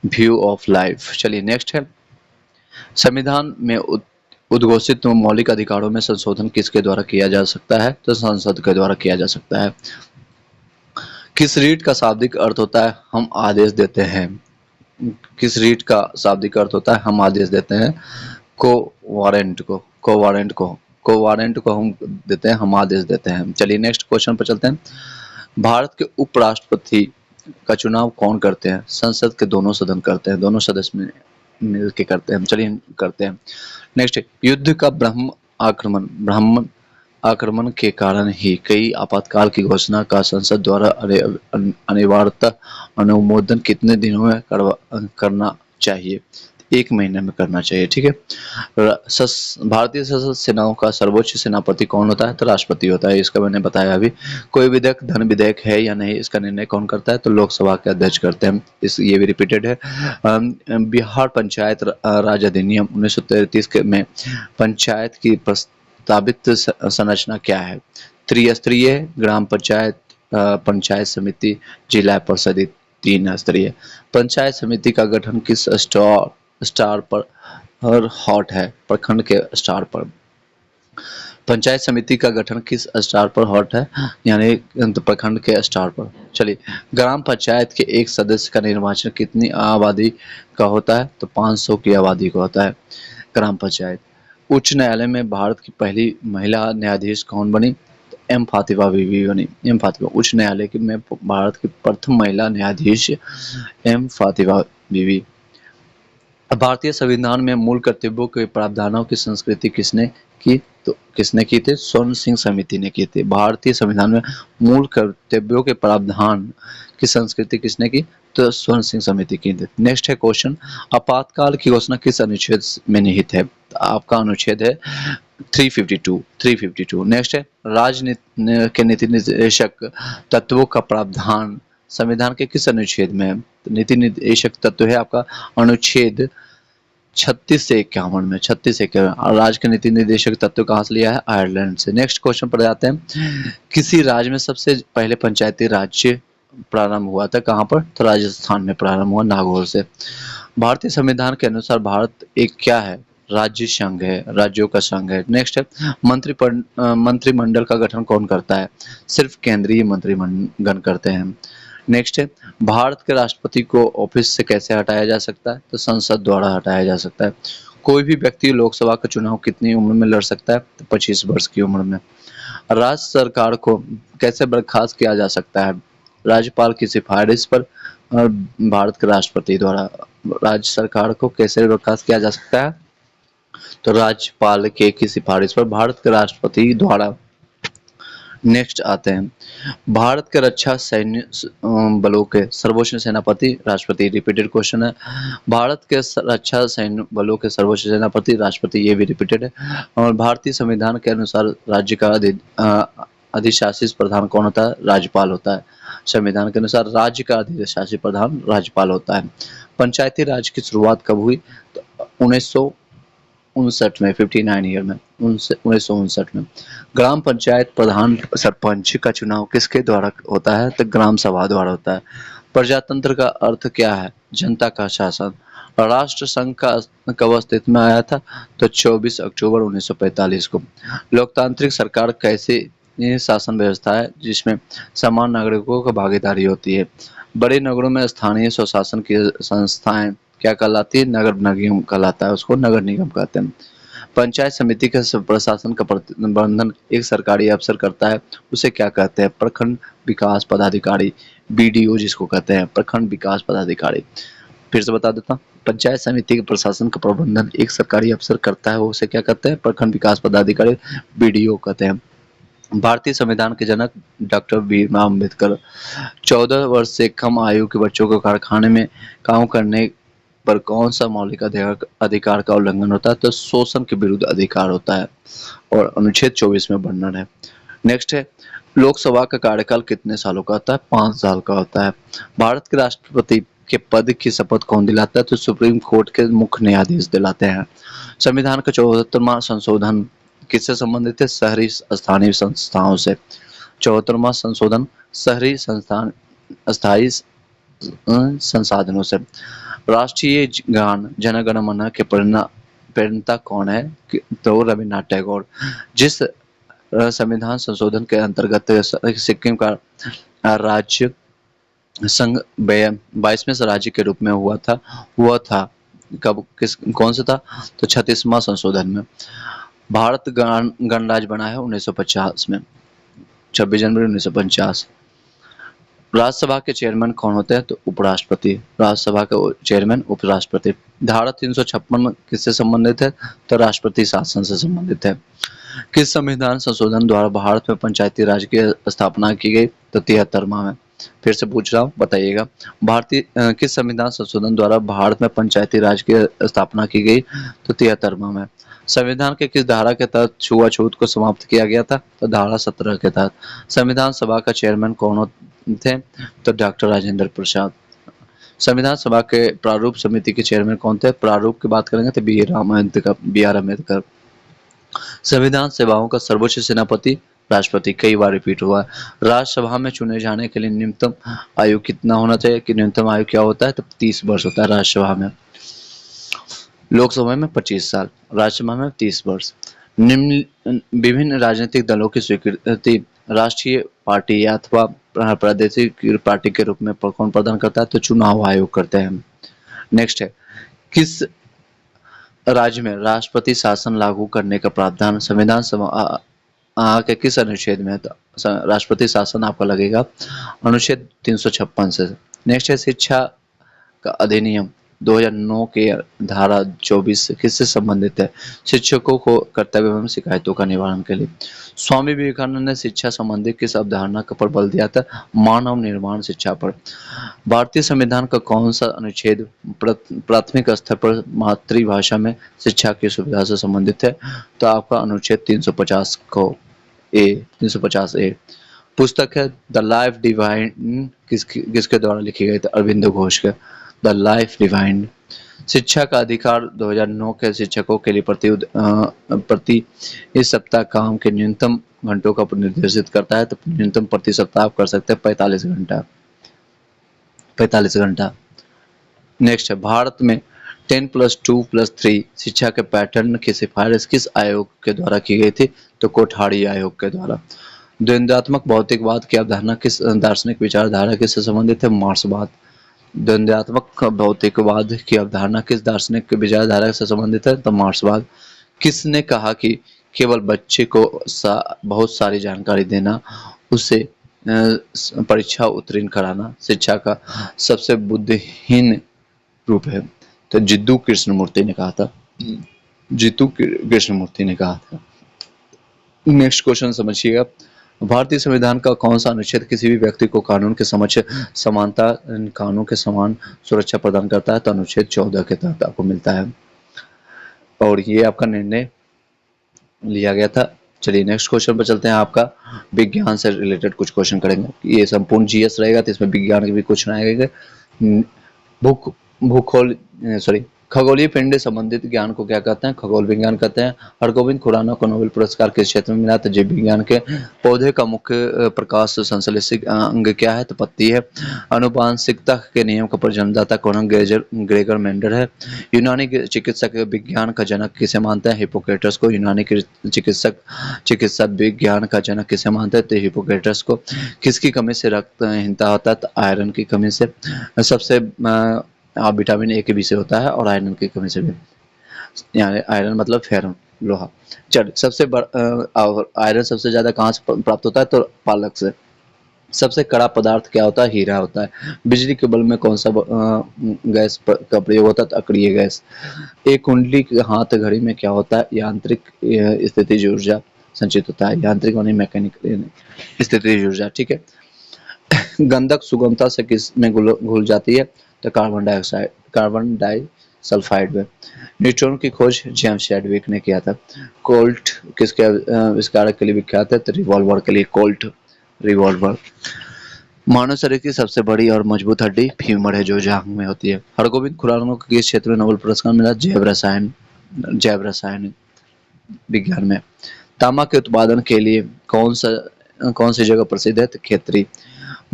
view of life. चलिए नेक्स्ट है, संविधान में उद्घोषित मौलिक अधिकारों में संशोधन किसके द्वारा किया जा सकता है? तो संसद के द्वारा किया जा सकता है। किस रीट का शाब्दिक अर्थ होता है? हम आदेश देते हैं। किस रीट का शाब्दिक अर्थ होता है? हम आदेश देते हैं। कोवारंट को हम देते हैं, हम आदेश देते हैं। चलिए नेक्स्ट क्वेश्चन पर चलते हैं, भारत के उपराष्ट्रपति का चुनाव कौन करते हैं? संसद के दोनों सदन करते हैं, दोनों सदस्य में मिल के करते हैं। चलिए करते हैं। नेक्स्ट, युद्ध का ब्रह्म आक्रमण के कारण ही कई आपातकाल की घोषणा का संसद द्वारा अनिवार्यतः अनुमोदन कितने दिनों में करना चाहिए? 1 महीने में करना चाहिए। ठीक है। भारतीय सशस्त्र सेनाओं का सर्वोच्च सेनापति कौन होता है? तो राष्ट्रपति होता है। इसका मैंने बताया अभी। कोई विधेयक धन विधेयक है या नहीं, इसका निर्णय कौन करता है? तो लोकसभा के अध्यक्ष करते हैं। ये भी रिपीटेड है। बिहार पंचायत राज अधिनियम 1933 में पंचायत की प्रस्तावित संरचना क्या है? त्रिस्तरीय ग्राम पंचायत, पंचायत समिति, जिला परिषद, 3 स्तरीय। पंचायत समिति का गठन किस स्टार पर हॉट है? प्रखंड के स्टार पर। पंचायत समिति का गठन किस स्टार पर हॉट है, यानी प्रखंड के स्टार पर। चलिए, ग्राम पंचायत के एक सदस्य का निर्वाचन कितनी आबादी का होता है, तो 500 की आबादी का होता है ग्राम पंचायत। उच्च न्यायालय में भारत की पहली महिला न्यायाधीश कौन बनी, तो एम फातिमा बीवी बनी। एम फातिमा उच्च न्यायालय में भारत की प्रथम महिला न्यायाधीश एम फातिमा बीवी। भारतीय संविधान में मूल कर्तव्यों के प्रावधानों की संस्कृति किसने की, तो किसने की थी, स्वर्ण सिंह समिति ने की थी। भारतीय संविधान में मूल कर्तव्यों के प्रावधान की संस्कृति किसने की, तो स्वर्ण सिंह समिति की थी। नेक्स्ट है क्वेश्चन, आपातकाल की घोषणा किस अनुच्छेद में निहित है, तो आपका अनुच्छेद है 352। नेक्स्ट है राजनीति के नीति निर्देशक तत्वों का प्रावधान संविधान के किस अनुच्छेद में है, तो नीति निर्देशक तत्व है आपका अनुच्छेद 36 से 51 में। 36 से 51 और राज्य के नीति निर्देशक तत्व कहाँ से लिया है, आयरलैंड से। नेक्स्ट क्वेश्चन पर जाते हैं, किसी राज्य में सबसे पहले पंचायती राज्य प्रारंभ हुआ था कहाँ पर, तो राजस्थान में प्रारंभ हुआ, नागौर से। भारतीय संविधान के अनुसार भारत एक क्या है, राज्य संघ है, राज्यों का संघ है। नेक्स्ट है मंत्रिमंडल का गठन कौन करता है, सिर्फ केंद्रीय मंत्रिगण करते हैं। नेक्स्ट है भारत के राष्ट्रपति को ऑफिस से कैसे हटाया जा सकता है, तो संसद द्वारा हटाया जा सकता है। कोई भी व्यक्ति लोकसभा का चुनाव कितनी उम्र में लड़ सकता है, तो 25 वर्ष की उम्र में। राज्य सरकार को कैसे बर्खास्त किया जा सकता है, राज्यपाल की सिफारिश पर और भारत के राष्ट्रपति द्वारा। राज्य सरकार को कैसे बर्खास्त किया जा सकता है, तो राज्यपाल की सिफारिश पर भारत के राष्ट्रपति द्वारा। नेक्स्ट आते हैं, भारत के रक्षा सैन्य बलों के सर्वोच्च सेनापति राष्ट्रपति। रिपीटेड क्वेश्चन है, भारत के रक्षा सैन्य बलों के सर्वोच्च सेनापति राष्ट्रपति, ये भी रिपीटेड है। और भारतीय संविधान के अनुसार राज्य का अधिशासित प्रधान कौन होता है, राज्यपाल होता है। संविधान के अनुसार राज्य का अधिशासित प्रधान राज्यपाल होता है। पंचायती राज की शुरुआत कब हुई, तो 1959 में, 59 ईयर में, 1959 में। ग्राम पंचायत प्रधान सरपंच का चुनाव किसके द्वारा होता है, तो ग्राम सभा द्वारा होता है। प्रजातंत्र का अर्थ क्या है, जनता का शासन। राष्ट्र संघ का कब अस्तित्व में आया था, तो 24 अक्टूबर 1945 को। लोकतांत्रिक सरकार कैसे ये शासन व्यवस्था है जिसमें समान नागरिकों की भागीदारी होती है। बड़े नगरों में स्थानीय स्वशासन की संस्थाएं क्या कहलाती है, नगर निगम कहलाता है, उसको नगर निगम कहते हैं। पंचायत समिति के प्रशासन का प्रबंधन एक सरकारी अफसर करता है, उसे क्या कहते हैं, प्रखंड विकास पदाधिकारी, बीडीओ जिसको कहते हैं, प्रखंड विकास पदाधिकारी। फिर से बता देता हूँ, पंचायत समिति के प्रशासन का प्रबंधन एक सरकारी अफसर करता है, वो उसे क्या कहते हैं, प्रखंड विकास पदाधिकारी, बीडीओ कहते हैं। भारतीय संविधान के जनक डॉक्टर भीमराव अम्बेडकर। 14 वर्ष से कम आयु के बच्चों को कारखाने में काम करने पर कौन सा मौलिक अधिकार का उल्लंघन होता है, तो शोषण के विरुद्ध अधिकार होता है, और अनुच्छेद 24 में वर्णन है। नेक्स्ट है, लोकसभा का कार्यकाल कितने सालों का होता है, 5 साल का होता है। भारत के राष्ट्रपति के पद की शपथ कौन दिलाता है, तो सुप्रीम कोर्ट के मुख्य न्यायाधीश दिलाते हैं। संविधान का 74वां संशोधन किससे संबंधित है, शहरी स्थानीय संस्थाओं से। 74वां संशोधन शहरी संस्थान स्थायी संसाधनों से। राष्ट्रीय गान जन गण मन के प्रणेता कौन है, तो रविन्द्रनाथ टैगोर। जिस संविधान संशोधन के अंतर्गत सिक्किम का राज्य संघ 22वें राज्य के रूप में हुआ था कब, कौन सा था, तो 36वां संशोधन में। भारत गणराज्य बना है 1950 में, 26 जनवरी 1950। राज्यसभा के चेयरमैन कौन होते हैं, तो उपराष्ट्रपति। राज्यसभा के चेयरमैन उपराष्ट्रपति। धारा 356 किससे संबंधित है, तो राष्ट्रपति शासन से संबंधित है। किस संविधान संशोधन द्वारा भारत में पंचायती राज की स्थापना की गई, तो 73वां में। फिर से पूछ रहा हूँ, बताइएगा, किस संविधान संशोधन द्वारा भारत में पंचायती राज की स्थापना की गई, तो 73वां में। संविधान के किस धारा के तहत छुआछूत को समाप्त किया गया था, तो धारा 17 के तहत। संविधान सभा का चेयरमैन कौन थे, तो डॉक्टर राजेंद्र प्रसाद। संविधान सभा के प्रारूप समिति के चेयरमैन कौन थे, प्रारूप की बात करेंगे तो बी आर अम्बेडकर। संविधान सेवाओं का सर्वोच्च सेनापति राष्ट्रपति, कई बार रिपीट हुआ है। राज्यसभा में चुने जाने के लिए न्यूनतम आयु कितना होना चाहिए, कि न्यूनतम आयु क्या होता है, तो 30 वर्ष होता है राज्यसभा में। लोकसभा में 25 साल, राज्यसभा में 30 वर्ष। निम्न विभिन्न राजनीतिक दलों की स्वीकृति राष्ट्रीय पार्टी या अथवा प्रादेशिक पार्टी के रूप में कौन प्रदान करता है? तो चुनाव आयोग करते हैं। नेक्स्ट है, किस राज्य में राष्ट्रपति शासन लागू करने का प्रावधान संविधान के किस अनुच्छेद में है? तो राष्ट्रपति शासन आपका लगेगा अनुच्छेद 356 से। नेक्स्ट है, शिक्षा का अधिनियम 2009 के धारा 24 किससे संबंधित है? शिक्षकों को कर्तव्य एवं शिकायतों का निवारण के लिए। स्वामी विवेकानंद ने शिक्षा संबंधी किस अवधारणा पर बल दिया था? मानव निर्माण शिक्षा पर। भारतीय संविधान का कौन सा अनुच्छेद प्राथमिक स्तर पर मातृभाषा में शिक्षा की सुविधा से संबंधित है? तो आपका अनुच्छेद 350 को ए 350 ए। पुस्तक है द लाइफ डिवाइन किसके द्वारा लिखी गई थी? अरविंदो घोष के द लाइफ डिवाइन। शिक्षा का अधिकार 2009 के शिक्षकों के लिए प्रति इस सप्ताह काम के न्यूनतम घंटों का निर्देशित करता है। तो न्यूनतम प्रति सप्ताह आप कर सकते हैं 45 घंटा 45 घंटा। नेक्स्ट है, भारत में 10+2+3 शिक्षा के पैटर्न की सिफारिश किस आयोग के द्वारा की गई थी? तो कोठारी आयोग के द्वारा। द्वंद्वात्मक भौतिकवाद की अवधारणा किस दार्शनिक विचारधारा के से संबंधित है? मार्क्सवाद। द्वंद्वात्मक भौतिकवाद की अवधारणा किस दार्शनिक विचारधारा से संबंधित है? तो मार्क्सवाद। किसने कहा कि केवल बच्चे को बहुत सारी जानकारी देना, उसे परीक्षा उत्तीर्ण कराना शिक्षा का सबसे बुद्धिहीन रूप है? तो जिद्दू कृष्णमूर्ति ने कहा था। जिद्दू कृष्णमूर्ति ने कहा था। नेक्स्ट क्वेश्चन समझिएगा, भारतीय संविधान का कौन सा अनुच्छेद किसी भी व्यक्ति को कानून के समक्ष समानता कानून के समान सुरक्षा प्रदान करता है? तो अनुच्छेद 14 के तहत आपको मिलता है और ये आपका निर्णय लिया गया था। चलिए नेक्स्ट क्वेश्चन पर चलते हैं। आपका विज्ञान से रिलेटेड कुछ क्वेश्चन करेंगे। ये संपूर्ण जीएस रहेगा तो इसमें विज्ञान के भी कुछ आएंगे। भूगोल सॉरी खगोलीय पिंड संबंधित ज्ञान को क्या कहते हैं? खगोल विज्ञान कहते हैं। हरगोविंद खुराना को नोबेल पुरस्कार किस क्षेत्र में मिला? तो जीव विज्ञान के। पौधे का मुख्य प्रकाश संश्लेषित अंग क्या है? तो पत्ती है। अनुवांशिकता के नियम का जन्मदाता कौन है? ग्रेगर मेंडल है। यूनानी चिकित्सक विज्ञान का जनक किसे मानते हैं? हिपोक्रेटस को। यूनानी चिकित्सा विज्ञान का जनक किसे मानते हैं? तो हिपोक्रेटस को। किसकी कमी से रक्तहीनता होता है? तो आयरन की कमी से। सबसे विटामिन ए के भी से होता है और आयरन की कमी से भी, यानी आयरन मतलब फेरम लोहा। चल सबसे आयरन सबसे ज्यादा कहाँ से प्राप्त होता है? तो पालक से। सबसे कड़ा पदार्थ क्या होता है? हीरा होता है। बिजली के बल्ब में कौन सा गैस का प्रयोग होता है? तो अक्रिय गैस। एक कुंडली हाथ घड़ी में क्या होता है? यांत्रिक स्थितिज ऊर्जा संचित होता है। यांत्रिक यानी मैकेनिकल स्थितिज ऊर्जा। ठीक है। गंधक सुगमता से किस में घुल जाती है? तो कार्बन डाइसल्फाइड में। न्यूट्रॉन की खोज जेम्स चैडविक ने किया था। कोल्ट किसके आविष्कारक के लिए विख्यात है? तो रिवॉल्वर के लिए। Colt revolver. मानव शरीर की सबसे बड़ी और मजबूत हड्डी फीमर है जो जांघ में होती है। हरगोविंद खुराना को किस क्षेत्र में नोबेल पुरस्कार मिला? जैव रसायन विज्ञान में। तांबा के उत्पादन के लिए कौन सी जगह प्रसिद्ध है? तो खेतरी।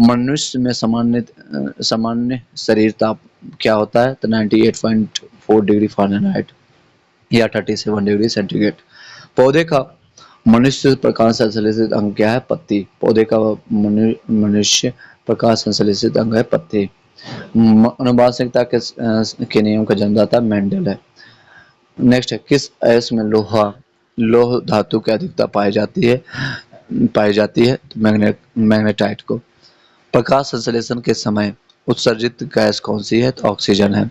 मनुष्य में सामान्य शरीर ताप क्या होता है? तो 98.4 डिग्री फ़ारेनहाइट या 37 डिग्री सेंटीग्रेड। पौधे का मनुष्य प्रकाश संश्लेषित अंग क्या है? पत्ती। पौधे का मनुष्य प्रकाश संश्लेषित अंग है पत्ती। अनुवांशिकता के नियम का जन्मदाता मेंडल है। नेक्स्ट है, किस अयस्क में लौह धातु की अधिकता पाई जाती है? तो मैग्नेटाइट को। प्रकाश संश्लेषण के समय उत्सर्जित गैस कौन सी है? तो ऑक्सीजन है।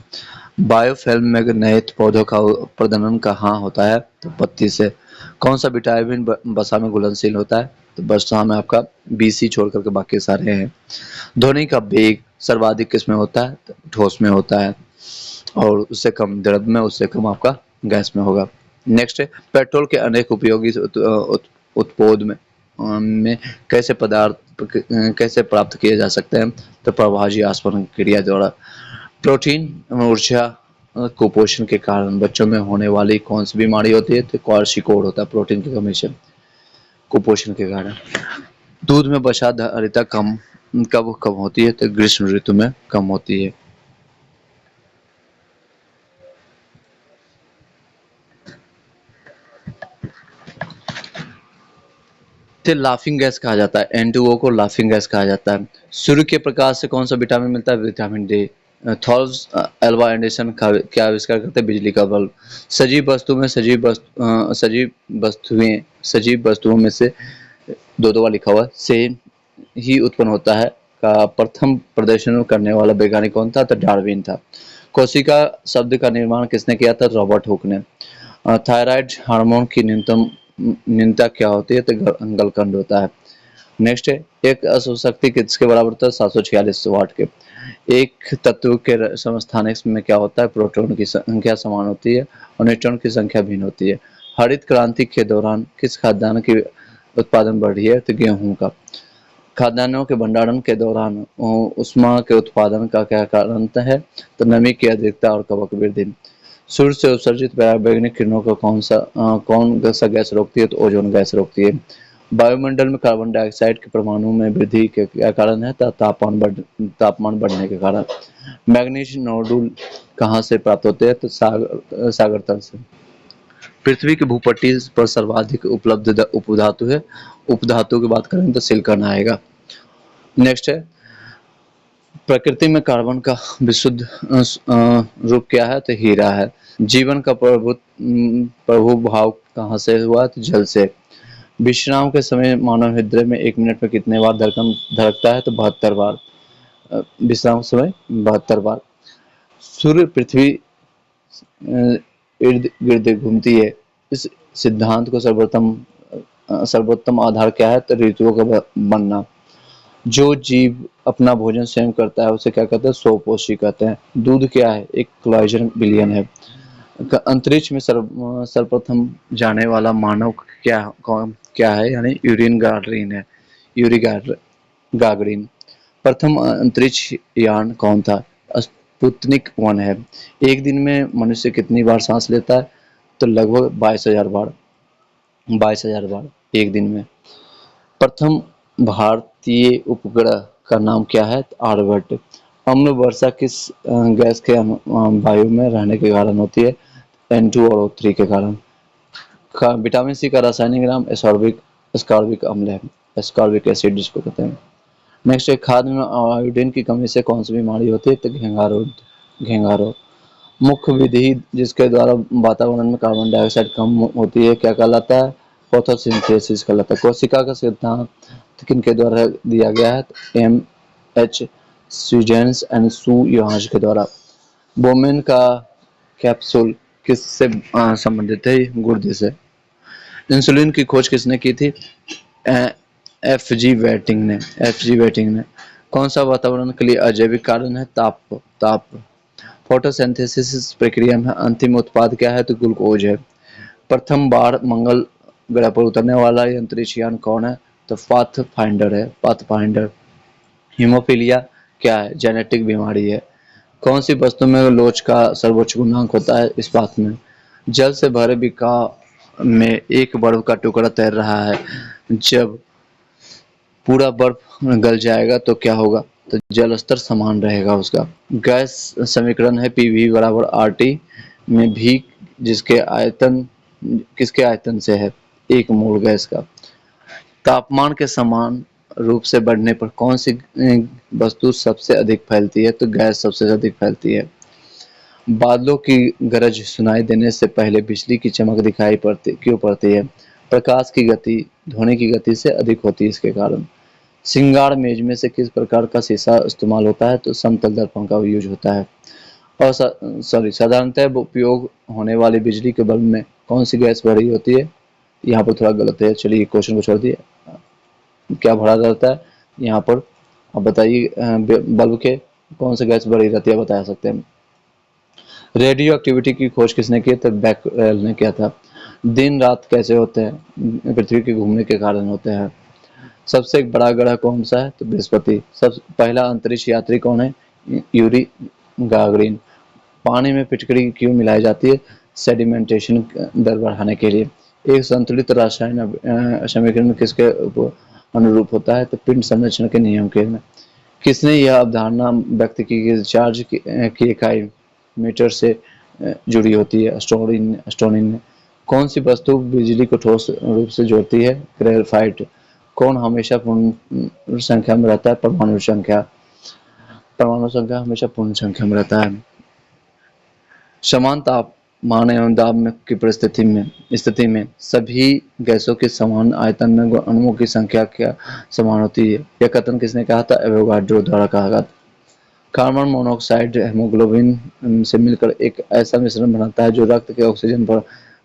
बायोफिल्म मैग्नेट पौधों का प्रजनन कहाँ होता है? तो पत्ती से। कौन सा विटामिन वसा में घुलनशील होता है? तो वसा में आपका बीसी छोड़ करके बाकी सारे हैं। ध्वनि का वेग सर्वाधिक किस में होता है? तो ठोस में होता है और उससे कम द्रव में, उससे कम आपका गैस में होगा। नेक्स्ट है, पेट्रोल के अनेक उपयोगी उत्पाद में कैसे प्राप्त किए जा सकते हैं? तो प्रभाजी आसवन क्रिया द्वारा। प्रोटीन ऊर्जा कुपोषण के कारण बच्चों में होने वाली कौन सी बीमारी होती है? तो क्वार्शिकोड होता है प्रोटीन की कमी से कुपोषण के कारण। दूध में वसा धारिता कब होती है? तो ग्रीष्म ऋतु में कम होती है। इसे लाफिंग गैस कहा जाता है, N2O को लाफिंग गैस कहा जाता है। सूर्य के प्रकाश से कौन सा विटामिन मिलता है? Vitamin D. Thomas Alva Edison का क्या आविष्कार करते हैं? बिजली का बल्ब। सजीव वस्तुओं में से दो दो बार लिखा हुआ है, से ही उत्पन्न होता है का प्रथम प्रदर्शन करने वाला वैज्ञानिक कौन था? तो डार्विन था। कोशिका शब्द का निर्माण किसने किया था? रॉबर्ट हुक ने। थायराइड हार्मोन की न्यूनता क्या होती है? तो गलकंड होता है। नेक्स्ट है, एक अशक्ति किसके बराबर होता है? 746 वाट के। एक तत्व के समस्थानिक में क्या होता है? प्रोटॉन की संख्या समान होती है और न्यूट्रॉन की संख्या भिन्न होती है। हरित क्रांति के दौरान किस खाद्यान्न की उत्पादन बढ़ी है? तो गेहूं का। खाद्यान्नों के भंडारण के दौरान उष्मा के उत्पादन का क्या कारण है? तो नमी की अधिकता और कवक वृद्धि। सूर्य से उत्सर्जित पराबैंगनी किरणों को कौन सा गैस रोकती है? तो ओजोन गैस रोकती है। वायुमंडल में कार्बन डाइऑक्साइड के परमाणु में वृद्धि के क्या कारण है? तापमान बढ़ने के कारण। मैग्नीज नोडुल कहाँ से प्राप्त होते हैं? तो सागर तल से। पृथ्वी की भूपट्टी पर सर्वाधिक उपलब्ध उपधातु है। उपधातु की बात करें तो सिलिकॉन आएगा। नेक्स्ट है, प्रकृति में कार्बन का विशुद्ध रूप क्या है? तो हीरा है। जीवन का प्रभु भाव कहाँ से हुआ? तो जल से। विश्राम के समय मानव हृदय में 1 मिनट में कितने बार धड़कन धड़कता है? तो 72 बार। विश्राम के समय 72 बार। सूर्य पृथ्वी इर्द गिर्द घूमती है, इस सिद्धांत को सर्वोत्तम आधार क्या है? तो ऋतुओं का बनना। जो जीव अपना भोजन स्वयं करता है उसे क्या कहते हैं? स्वपोषी कहते हैं। दूध क्या है? एक कोलाजन बिलियन है। अंतरिक्ष में सर्वप्रथम जाने वाला मानव क्या है? यानी यूरिन गागरिन है। Yuri Gagarin. प्रथम अंतरिक्ष यान कौन था? स्पुतनिक 1 है। एक दिन में मनुष्य कितनी बार सांस लेता है? तो लगभग 22,000 बार। 22,000 बार एक दिन में। प्रथम भारतीय उपग्रह का नाम क्या है? तो आर्यभट्ट। अम्ल वर्षा किस गैस के वायु में रहने के कारण होती है? N2 और O3 के कारण। विटामिन सी का रासायनिक नाम एस्कॉर्बिक अम्ल है। एस्कॉर्बिक एसिड जिसको कहते हैं। नेक्स्ट है, खाद्य में आयोडीन की कमी से कौन सी बीमारी होती है? तो घेंघा रोग। मुख्य विधि जिसके द्वारा वातावरण में कार्बन डाइऑक्साइड कम होती है क्या कहलाता है? फोटोसिंथेसिस कहलाता है। कोशिका का सिद्धांत किनके द्वारा दिया गया है? M.H. स्यूजेंस एंड सू योहांश के द्वारा। बोमेन का कैप्सूल किससे संबंधित है? गुर्दे से। इंसुलिन की खोज किसने की थी? F.G. वेटिंग ने। कौन सा वातावरण के लिए अजैविक कारण है? ताप। फोटोसिंथेसिस प्रक्रिया में अंतिम उत्पाद क्या है? तो ग्लूकोज है। प्रथम बार मंगल ग्रह पर उतरने वाला अंतरिक्ष यान कौन है? तो पाथफाइंडर है। पाथफाइंडर। हीमोफीलिया क्या है? जेनेटिक बीमारी है। कौन सी वस्तु में लोच का सर्वोच्च गुणांक होता है? इस्पात में। जल से भरे बिकाव में एक बर्फ का टुकड़ा तैर रहा है, जब पूरा बर्फ गल जाएगा तो क्या होगा? तो जल स्तर समान रहेगा उसका। गैस समीकरण है PV बराबर RT में भी जिसके आयतन किसके आयतन से है? 1 मोल गैस का। तापमान के समान रूप से बढ़ने पर कौन सी वस्तु सबसे अधिक फैलती है? तो गैस सबसे अधिक फैलती है। बादलों की गरज सुनाई देने से पहले बिजली की चमक दिखाई क्यों पड़ती है? प्रकाश की गति ध्वनि की गति से अधिक होती है इसके कारण। श्रृंगार मेज में से किस प्रकार का शीशा इस्तेमाल होता है? तो समतल दर्पण का यूज होता है। और साधारणतः उपयोग होने वाली बिजली के बल्ब में कौन सी गैस भरी होती है? यहाँ पर थोड़ा गलत है, चलिए क्वेश्चन को छोड़ दिए। क्या भरा रहता है यहाँ पर? आप बताइए, बल्ब के कौन सी गैस भरी रहती है? बता सकते हैं। रेडियो एक्टिविटी की खोज किसने की? तो बैकरेल ने किया था। दिन रात कैसे होते हैं? पृथ्वी के घूमने के कारण होते हैं। सबसे बड़ा ग्रह कौन सा है? तो बृहस्पति। सब पहला अंतरिक्ष यात्री कौन है? Yuri Gagarin. पानी में फिटकरी क्यों मिलाई जाती है? सेडिमेंटेशन दर बढ़ाने के लिए। एक संतुलित रासायनिक समीकरण किसके अनुरूप होता है? तो पिंड संरचना के नियम के। किसने यह अवधारणा व्यक्त की कि चार्ज की इकाई मीटर से जुड़ी होती है? स्टोनिन ने। कौन सी वस्तु बिजली को ठोस रूप से जोड़ती है? ग्रेफाइट। कौन हमेशा पूर्ण संख्या में रहता है? परमाणु संख्या। परमाणु संख्या हमेशा पूर्ण संख्या में रहता है। समान तापमान एवं दाब में की स्थिति में सभी गैसों के समान आयतन में अणुओं की संख्या क्या समान होती है? यह कथन किसने कहा था? एवोगाड्रो द्वारा कहा गया। कार्बन मोनोऑक्साइड हेमोग्लोबिन से मिलकर एक ऐसा मिश्रण बनाता है जो रक्त के ऑक्सीजन पर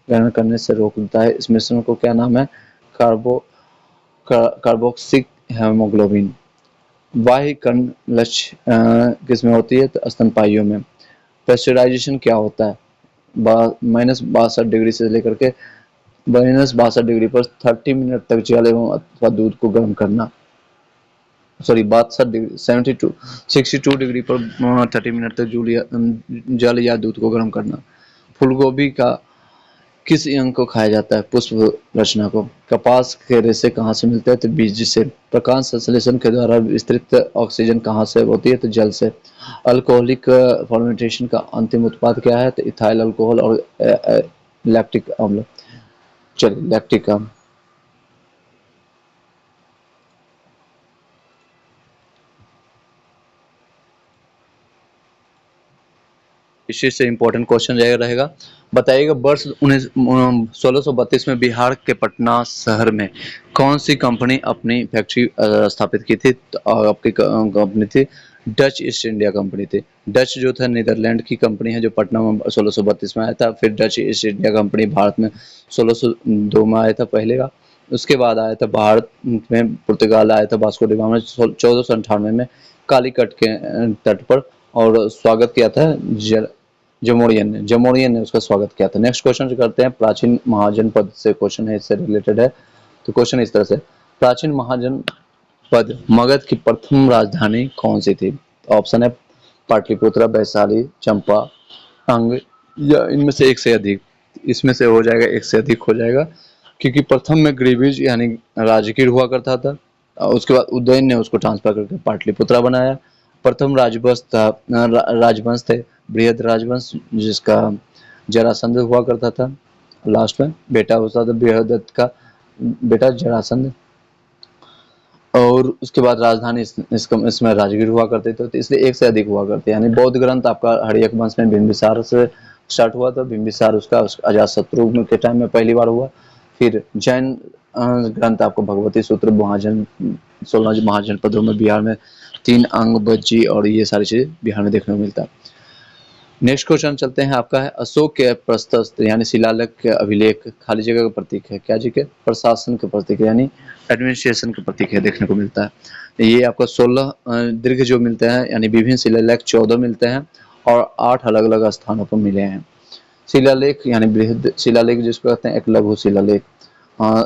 ग्रहण करने से रोक देता है। इस मिश्रण को क्या नाम है? Carboxylic haemoglobin. बाह्य कण लक्ष्य किसमें होती है? तो स्तनपाइयों में। प्रेशराइजेशन क्या होता है? -62 डिग्री से लेकर के -62 डिग्री पर 30 मिनट तक जल एवं अथवा दूध को गर्म करना। सॉरी 62 डिग्री 62 डिग्री पर 30 मिनट तक जल या दूध को गर्म करना। फूलगोभी का किस अंग को खाया जाता है? पुष्प रचना को। कपास के रेशे कहाँ से मिलते हैं? तो बीज से। प्रकाश संश्लेषण के द्वारा विस्तृत ऑक्सीजन कहाँ से होती है? तो जल से। अल्कोहलिक फर्मेंटेशन का अंतिम उत्पाद क्या है? तो इथाइल अल्कोहल और लैक्टिक अम्ल। चलिए, लैक्टिक अम्ल। इसी से इंपॉर्टेंट क्वेश्चन रहेगा। बताइएगा, वर्ष 1632 में बिहार के पटना शहर में कौन सी कंपनी अपनी फैक्ट्री स्थापित की थी? और आपकी कंपनी थी डच ईस्ट इंडिया कंपनी थी। डच जो था नीदरलैंड की कंपनी है जो पटना में 1632 में आया था। फिर Dutch east India company Bharat में 1602 में आया था पहले का। उसके बाद आया था भारत में पुर्तगाल आया था वास्को डी गामा 1498 में कालीकट के तट पर, और स्वागत किया था जमोरियन ने उसका स्वागत किया था। नेक्स्ट क्वेश्चन करते हैं, प्राचीन महाजनपद से क्वेश्चन है, इससे रिलेटेड है। तो क्वेश्चन इस तरह से, प्राचीन महाजनपद मगध की प्रथम राजधानी कौन सी थी? ऑप्शन है पाटलिपुत्र, वैशाली, चंपा, अंग, या इनमें से एक से अधिक। इसमें से हो जाएगा एक से अधिक हो जाएगा, क्योंकि प्रथम में ग्रीविज यानी राजगीर हुआ करता था, और उसके बाद उदयन ने उसको ट्रांसफर करके पाटलिपुत्रा बनाया। प्रथम राजवंश थे बृहद राजवंश, जिसका जरासंध हुआ करता था। लास्ट में बेटा होता था बृहदत्त का बेटा जरासंध। और उसके बाद राजधानी इसमें राजगीर हुआ करते थे, तो इसलिए एक से अधिक हुआ करते। यानी बौद्ध ग्रंथ आपका हर्यक वंश में बिंबिसार से स्टार्ट हुआ था। बिंबिसार उसका अजातशत्रु के टाइम में पहली बार हुआ। फिर जैन ग्रंथ आपको भगवती सूत्र 16 महाजनपदों में बिहार में 3 अंग बज्जी और ये सारी चीजें बिहार में देखने को मिलता है। नेक्स्ट क्वेश्चन चलते हैं, आपका है अशोक के प्रशस्त्र यानी शिलालेख के अभिलेख खाली जगह का प्रतीक है क्या? जी के प्रशासन के प्रतीक है, यानी एडमिनिस्ट्रेशन के प्रतीक है, देखने को मिलता है। ये आपका 16 दीर्घ जो मिलते हैं, यानी विभिन्न शिलालेख 14 मिलते हैं और 8 अलग अलग स्थानों पर मिले हैं। शिलालेख यानी बृहद शिलालेख जिसको कहते हैं, एक लघु शिलालेख,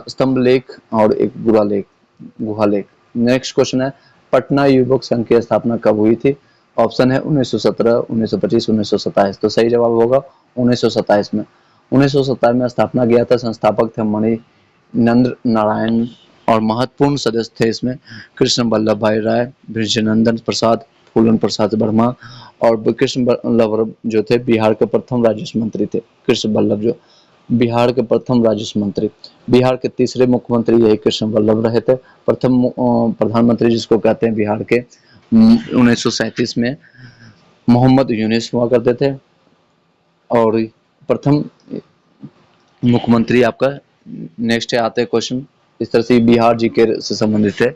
स्तंभ लेख और एक गुहालेख। नेक्स्ट क्वेश्चन है, पटना युवक संघ की स्थापना कब हुई थी? ऑप्शन है 1917, 1925, 1927। तो सही जवाब होगा 1927 में। 1927 में स्थापना किया था। संस्थापक थे मणिनंद्र नारायण और महत्वपूर्ण सदस्य थे इसमें कृष्ण वल्लभ भाई राय, ब्रजनंदन प्रसाद, फूलन प्रसाद वर्मा और कृष्ण वल्लभ जो थे बिहार के प्रथम राजस्व मंत्री थे। कृष्ण वल्लभ जो बिहार के प्रथम राजस्व मंत्री, बिहार के तीसरे मुख्यमंत्री यही कृष्ण वल्लभ रहे थे। प्रथम प्रधानमंत्री जिसको कहते हैं बिहार के 1937 में मोहम्मद यूनिस हुआ करते थे। और प्रथम मुख्यमंत्री आपका नेक्स्ट है, आते हैं क्वेश्चन इस तरह से बिहार जीके से संबंधित है।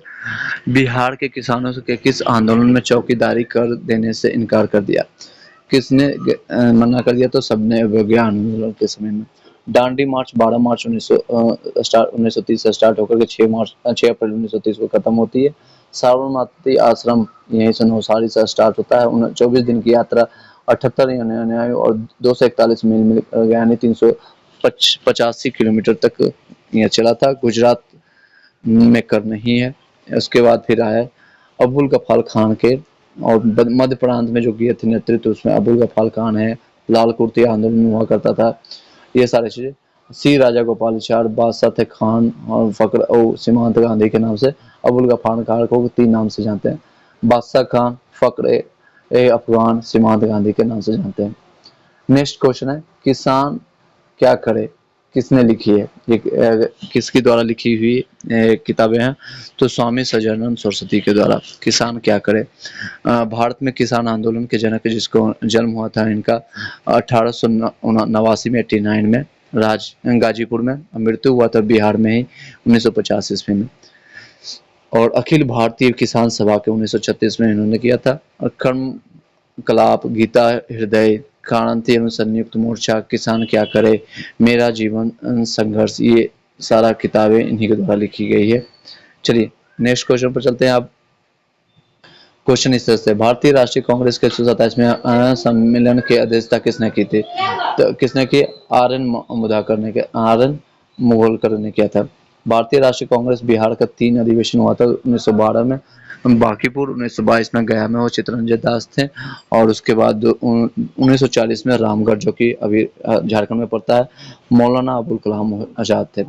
बिहार के किसानों के किस आंदोलन में चौकीदारी कर देने से इनकार कर दिया? किसने मना कर दिया? तो सबने अवज्ञा आंदोलन के समय में। डांडी मार्च 12 मार्च 1930 से स्टार्ट होकर के 6 अप्रैल 1930 को खत्म होती है। साबरमती आश्रम यहीं से नवसारी से स्टार्ट होता है। 24 दिन की यात्रा 78 और 241 मील यानी 385 किलोमीटर तक यह चला था। गुजरात में करना ही है। उसके बाद फिर आया अबुल गफार खान के, और मध्य प्रांत में जो किए थे नेतृत्व उसमें अबुल गफार खान है। लाल कुर्ती आंदोलन हुआ करता था, ये सारी चीजें। सी राजा गोपालाचार, बादशाह थे खान और फकर और सीमांत गांधी के नाम से अबुल गफार खान को 3 नाम से जानते हैं। बादशाह खान, फकर ए अफगान, सीमांत गांधी के नाम से जानते हैं। नेक्स्ट क्वेश्चन है, किसान क्या करे किसने लिखी है? ये किसके द्वारा लिखी हुई किताबें हैं? तो स्वामी सज्जनानंद सरस्वती के द्वारा। किसान क्या करे? भारत में किसान आंदोलन के जनक जिसको जन्म हुआ था इनका 1889 में 89 में गाजीपुर में। मृत्यु हुआ था बिहार में ही 1950 ईस्वी में। और अखिल भारतीय किसान सभा के 1936 में इन्होंने किया था। और कर्म कलाप, गीता हृदय, क्रांति एवं संयुक्त मोर्चा, किसान क्या करे, मेरा जीवन संघर्ष, ये सारा किताबें इन्हीं के द्वारा लिखी गई है। चलिए नेक्स्ट क्वेश्चन पर चलते हैं। आप क्वेश्चन इस तरह से, भारतीय राष्ट्रीय कांग्रेस के 127वें सम्मेलन की अध्यक्षता किसने की थी? तो किसने की? आर एन मुगलकर ने किया था। भारतीय राष्ट्रीय कांग्रेस बिहार का 3 अधिवेशन हुआ था 1912 में बांकीपुर, 1922 में गया में वो चित्तरंजन दास थे, और उसके बाद 1940 में रामगढ़ जो कि अभी झारखंड में पड़ता है, मौलाना अबुल कलाम आजाद थे।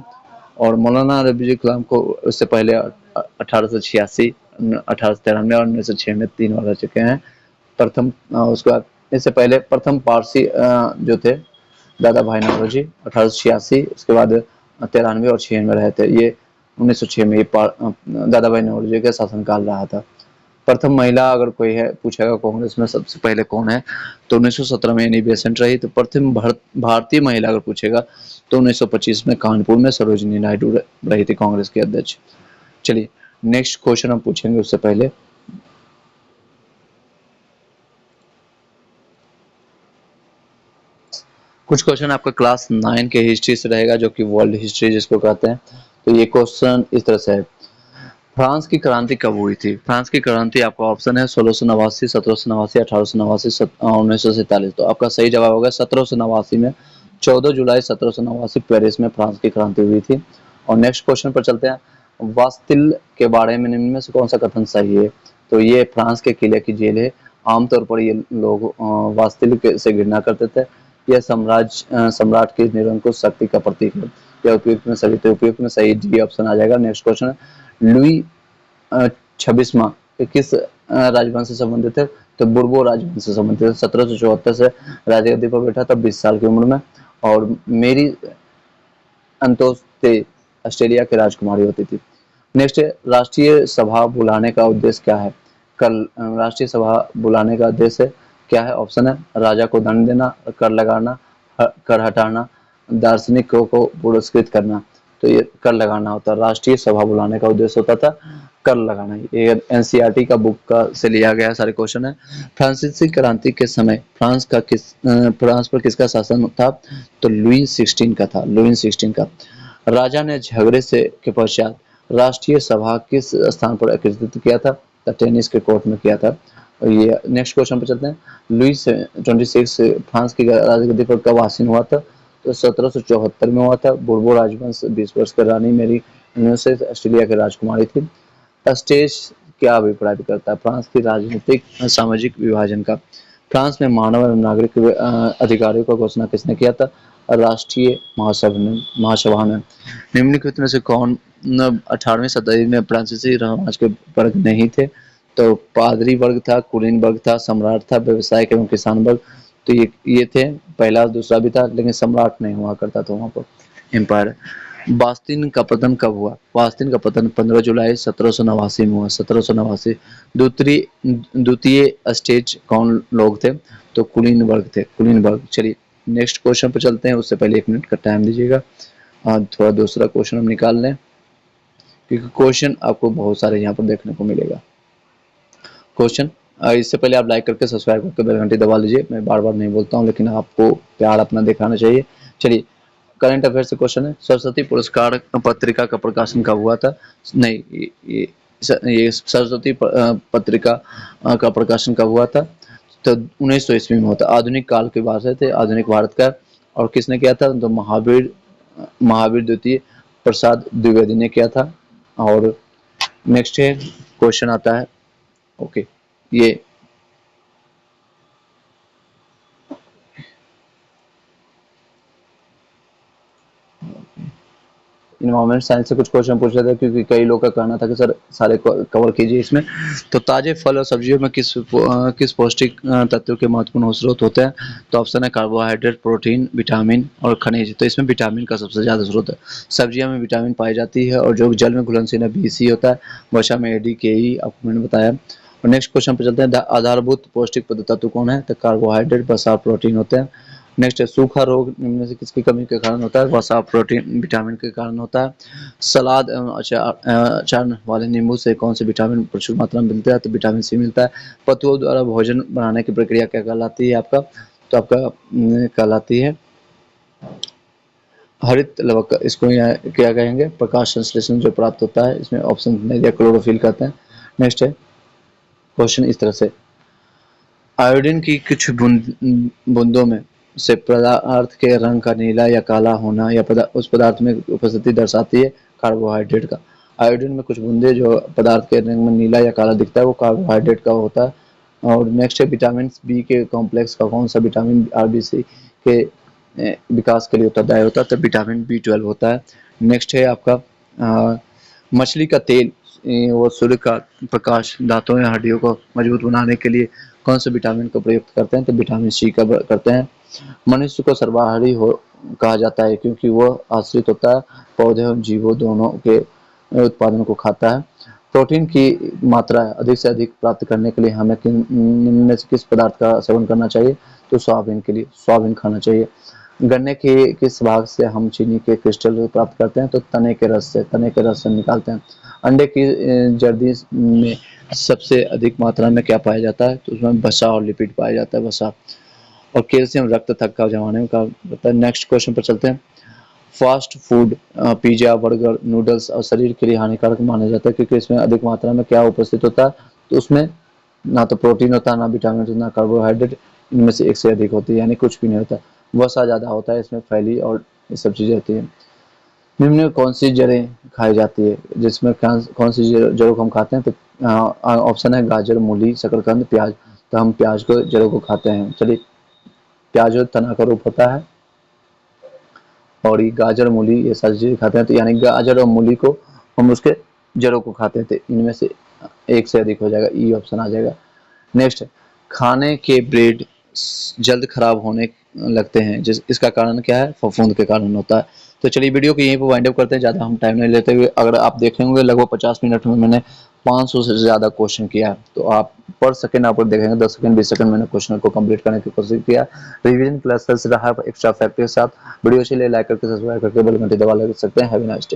और मौलाना अबुल कलाम को उससे पहले 1886, 1893 और 1906 में 3 बार रह चुके हैं। प्रथम उसके बाद इससे पहले प्रथम पारसी जो थे दादा भाई नौरोजी 1886, उसके बाद 93 और 6 में रहे थे। ये 1906 में दादा भाई नौरोजी का शासनकाल रहा था। प्रथम महिला अगर कोई है पूछेगा कांग्रेस में सबसे पहले कौन है, तो 1917 में एनी बेसेंट रही। तो प्रथम भारतीय महिला अगर पूछेगा तो 1925 में कानपुर में सरोजिनी नायडू रही थी कांग्रेस के अध्यक्ष। चलिए नेक्स्ट क्वेश्चन हम पूछेंगे उससे पहले। कुछ क्वेश्चन आपका क्लास 9 के हिस्ट्री से रहेगा, जो कि वर्ल्ड हिस्ट्री जिसको कहते हैं। तो ये क्वेश्चन इस तरह से है, फ्रांस की क्रांति कब हुई थी? फ्रांस की क्रांति आपका ऑप्शन है 1689, 1789, 1889, 1947। तो आपका सही जवाब होगा 1789 में। 14 जुलाई 1789 पेरिस में फ्रांस की क्रांति हुई थी। और नेक्स्ट क्वेश्चन पर चलते हैं, वास्तिल के बारे में निम्न में से कौन सा कथन सही है? तो ये फ्रांस के किले की जेल है। आमतौर पर ये लोग वास्तिल से घृणा करते थे। यह सम्राट की निरंकुश शक्ति का प्रतीक है। यह उपयुक्त में सही, तो उपयुक्त में सही डी ऑप्शन आ जाएगा। नेक्स्ट क्वेश्चन है, लुई 26वां किस राजवंश से संबंधित है? तो बुर्बो राजवंश से संबंधित है। 1774 से राजगद्दी पर बैठा था 20 साल की उम्र में। और मेरी अंतोस्ते ऑस्ट्रेलिया की राजकुमारी होती थी। नेक्स्ट है, राष्ट्रीय सभा बुलाने का उद्देश्य क्या है? कल राष्ट्रीय सभा बुलाने का उद्देश्य क्या है? ऑप्शन है राजा को दंड देना, कर लगाना, कर हटाना, दार्शनिकों को पुरस्कृत करना। तो ये कर लगाना होता है। राष्ट्रीय सभा बुलाने का उद्देश्य होता था कर लगाना। ये एनसीईआरटी का बुक का से लिया गया सारे क्वेश्चन है। फ्रांसीसी क्रांति के समय फ्रांस पर किसका शासन था? तो लुई 16 का था, लुई 16 का। राजा ने झगड़े से के पश्चात राष्ट्रीय सभा किस स्थान पर एकत्रित किया था? तो टेनिस के कोर्ट में किया था। और ये नेक्स्ट क्वेश्चन पर चलते हैं, लुई 26 फ्रांस की राजगद्दी पर कब आसीन हुआ था? तो 1774 में हुआ था। बुर्बो राजवंश 20 वर्ष की रानी मेरी ऑस्ट्रेलिया की राजकुमारी थी। स्टेज क्या अभिप्राय करता है फ्रांस की राजनीतिक सामाजिक विभाजन का? फ्रांस में मानव एवं नागरिक अधिकारियों का घोषणा किसने किया था? राष्ट्रीय महासभा ने। निम्नलिखित में से कौन 18वीं शताब्दी में फ्रांसीसी समाज के वर्ग नहीं थे? तो पादरी वर्ग था, कुलीन वर्ग था, सम्राट था, व्यवसायिक एवं किसान वर्ग। तो ये थे, पहला दूसरा भी था, लेकिन सम्राट नहीं हुआ करता था वहां पर, एम्पायर। बास्तीन का पतन कब हुआ? बास्तीन का पतन 15 जुलाई 1789 में हुआ, 1789। द्वितीय द्वितीय स्टेज कौन लोग थे? तो कुलीन वर्ग थे, कुलीन वर्ग। चलिए नेक्स्ट क्वेश्चन पर चलते हैं, उससे पहले 1 मिनट का टाइम दीजिएगा। थोड़ा दूसरा क्वेश्चन हम निकाल लें, क्योंकि क्वेश्चन आपको बहुत सारे यहाँ पर देखने को मिलेगा। क्वेश्चन, इससे पहले आप लाइक करके सब्सक्राइब करके बेल घंटी दबा लीजिए। मैं बार बार नहीं बोलता हूँ, लेकिन आपको प्यार अपना दिखाना चाहिए। चलिए करंट अफेयर से क्वेश्चन है, सरस्वती पुरस्कार पत्रिका का प्रकाशन कब हुआ था? नहीं, ये सरस्वती पत्रिका का प्रकाशन कब हुआ था? तो 1900 ईस्वी में होता। आधुनिक काल की बात है, थे आधुनिक भारत का। और किसने किया था? तो महावीर महावीर द्वितीय प्रसाद द्विवेदी ने किया था। और नेक्स्ट है क्वेश्चन आता है, ओके, ये इन्वायरमेंट साइंस से कुछ क्वेश्चन पूछ रहे थे, क्योंकि कई लोग का कहना था कि सर सारे कवर कीजिए इसमें। तो ताजे फल और सब्जियों में किस पौष्टिक तत्व के महत्वपूर्ण स्रोत होते हैं? तो ऑप्शन है कार्बोहाइड्रेट, प्रोटीन, विटामिन और खनिज। तो इसमें विटामिन का सबसे ज्यादा स्रोत है। सब्जियों में विटामिन पाई जाती है, और जो जल में घुलनशील है BC होता है, वसा में AD, KE आपको मैंने बताया। और नेक्स्ट क्वेश्चन पे चलते हैं। आधारभूत पौष्टिक तत्व कौन है? तो कार्बोहाइड्रेट, वसा, प्रोटीन होते हैं। नेक्स्ट है सूखा रोग निम्न में से किसकी कमी के कारण होता है? वसा, प्रोटीन, विटामिन के कारण होता है। सलाद एवं अचार वाले नींबू से कौन से विटामिन प्रचुर मात्रा में मिलता है? तो विटामिन C मिलता है। पशुओं द्वारा भोजन बनाने की प्रक्रिया क्या कहलाती है आपका? तो आपका कहलाती है हरित लवक। इसको यहाँ क्या कहेंगे? प्रकाश संश्लेषण जो प्राप्त होता है, इसमें ऑप्शन नहीं दिया, क्लोरोफिल कहते हैं। नेक्स्ट है क्वेश्चन इस तरह से, आयोडीन की कुछ बूंदों में से पदार्थ के रंग का नीला या काला होना या उस पदार्थ में उपस्थिति दर्शाती है कार्बोहाइड्रेट का। आयोडीन में कुछ बूंदे जो पदार्थ के रंग में नीला या काला दिखता है, वो कार्बोहाइड्रेट का होता है। और नेक्स्ट है विटामिन B के कॉम्प्लेक्स का कौन सा विटामिन RBC के विकास के लिए उत्तरदायी होता है? तो विटामिन B12 होता है। नेक्स्ट है आपका मछली का तेल, वो सूर्य का प्रकाश दांतों या हड्डियों को मजबूत बनाने के लिए कौन से विटामिन का प्रयोग करते हैं? तो विटामिन C का करते हैं। मनुष्य को सर्वाहारी हो कहा जाता है, क्योंकि वह आश्रित होता है पौधे और जीवों दोनों के उत्पादन को खाता है। प्रोटीन की मात्रा अधिक से अधिक प्राप्त करने के लिए हमें निम्न में से किस पदार्थ का सेवन करना चाहिए? तो सोयाबीन के लिए सोयाबीन खाना चाहिए। गन्ने के किस भाग से हम चीनी के क्रिस्टल प्राप्त करते हैं? तो तने के रस से निकालते हैं। अंडे की जर्दी में सबसे अधिक मात्रा में क्या पाया जाता है? तो उसमें वसा और लिपिड पाया जाता है, वसा। और कैल्शियम रक्त थक्का जमाने का होता है। नेक्स्ट क्वेश्चन पर चलते हैं। Fast food pizza, burger, noodles और शरीर के लिए हानिकारक माना जाता है, क्योंकि इसमें अधिक मात्रा में क्या उपस्थित होता है? तो उसमें ना तो प्रोटीन होता है, ना विटामिन, ना कार्बोहाइड्रेट, इनमें से एक से अधिक होती है, यानी कुछ भी नहीं होता। वसा ज्यादा होता है इसमें, फैली और ये सब चीजें होती है। निम्न में कौन सी जड़ें खाई जाती है? जिसमें कौन सी जड़ों को हम खाते हैं? तो ऑप्शन है गाजर, मूली, शकरकंद, प्याज। तो हम प्याज को जड़ों को खाते हैं। चलिए, प्याज और तना का रूप होता है, और ये गाजर, मूली, ये सारी चीजें खाते हैं। तो यानी गाजर और मूली को हम उसके जड़ों को खाते थे। इनमें से एक से अधिक हो जाएगा, ई ऑप्शन आ जाएगा। नेक्स्ट, खाने के ब्रेड जल्द खराब होने लगते हैं, इसका कारण क्या है? फफूंद के कारण होता है। तो चलिए वीडियो को यहीं पर वाइंड अप करते हैं, ज़्यादा हम टाइम नहीं लेते हुए। अगर आप देखेंगे लगभग 50 मिनट में मैंने 500 से ज़्यादा क्वेश्चन किया है। तो आप पर सेकंड आप देखेंगे 10 सेकंड 20 सेकंड मैंने क्वेश्चन को कंप्लीट करने की कोशिश किया। रिवीजन क्लास रहा एक्स्ट्रा फैक्ट के साथ। वीडियो अच्छी लगे लाइक करके सब्सक्राइब करके बेल घंटी दबा लगा सकते हैं। Have a nice day.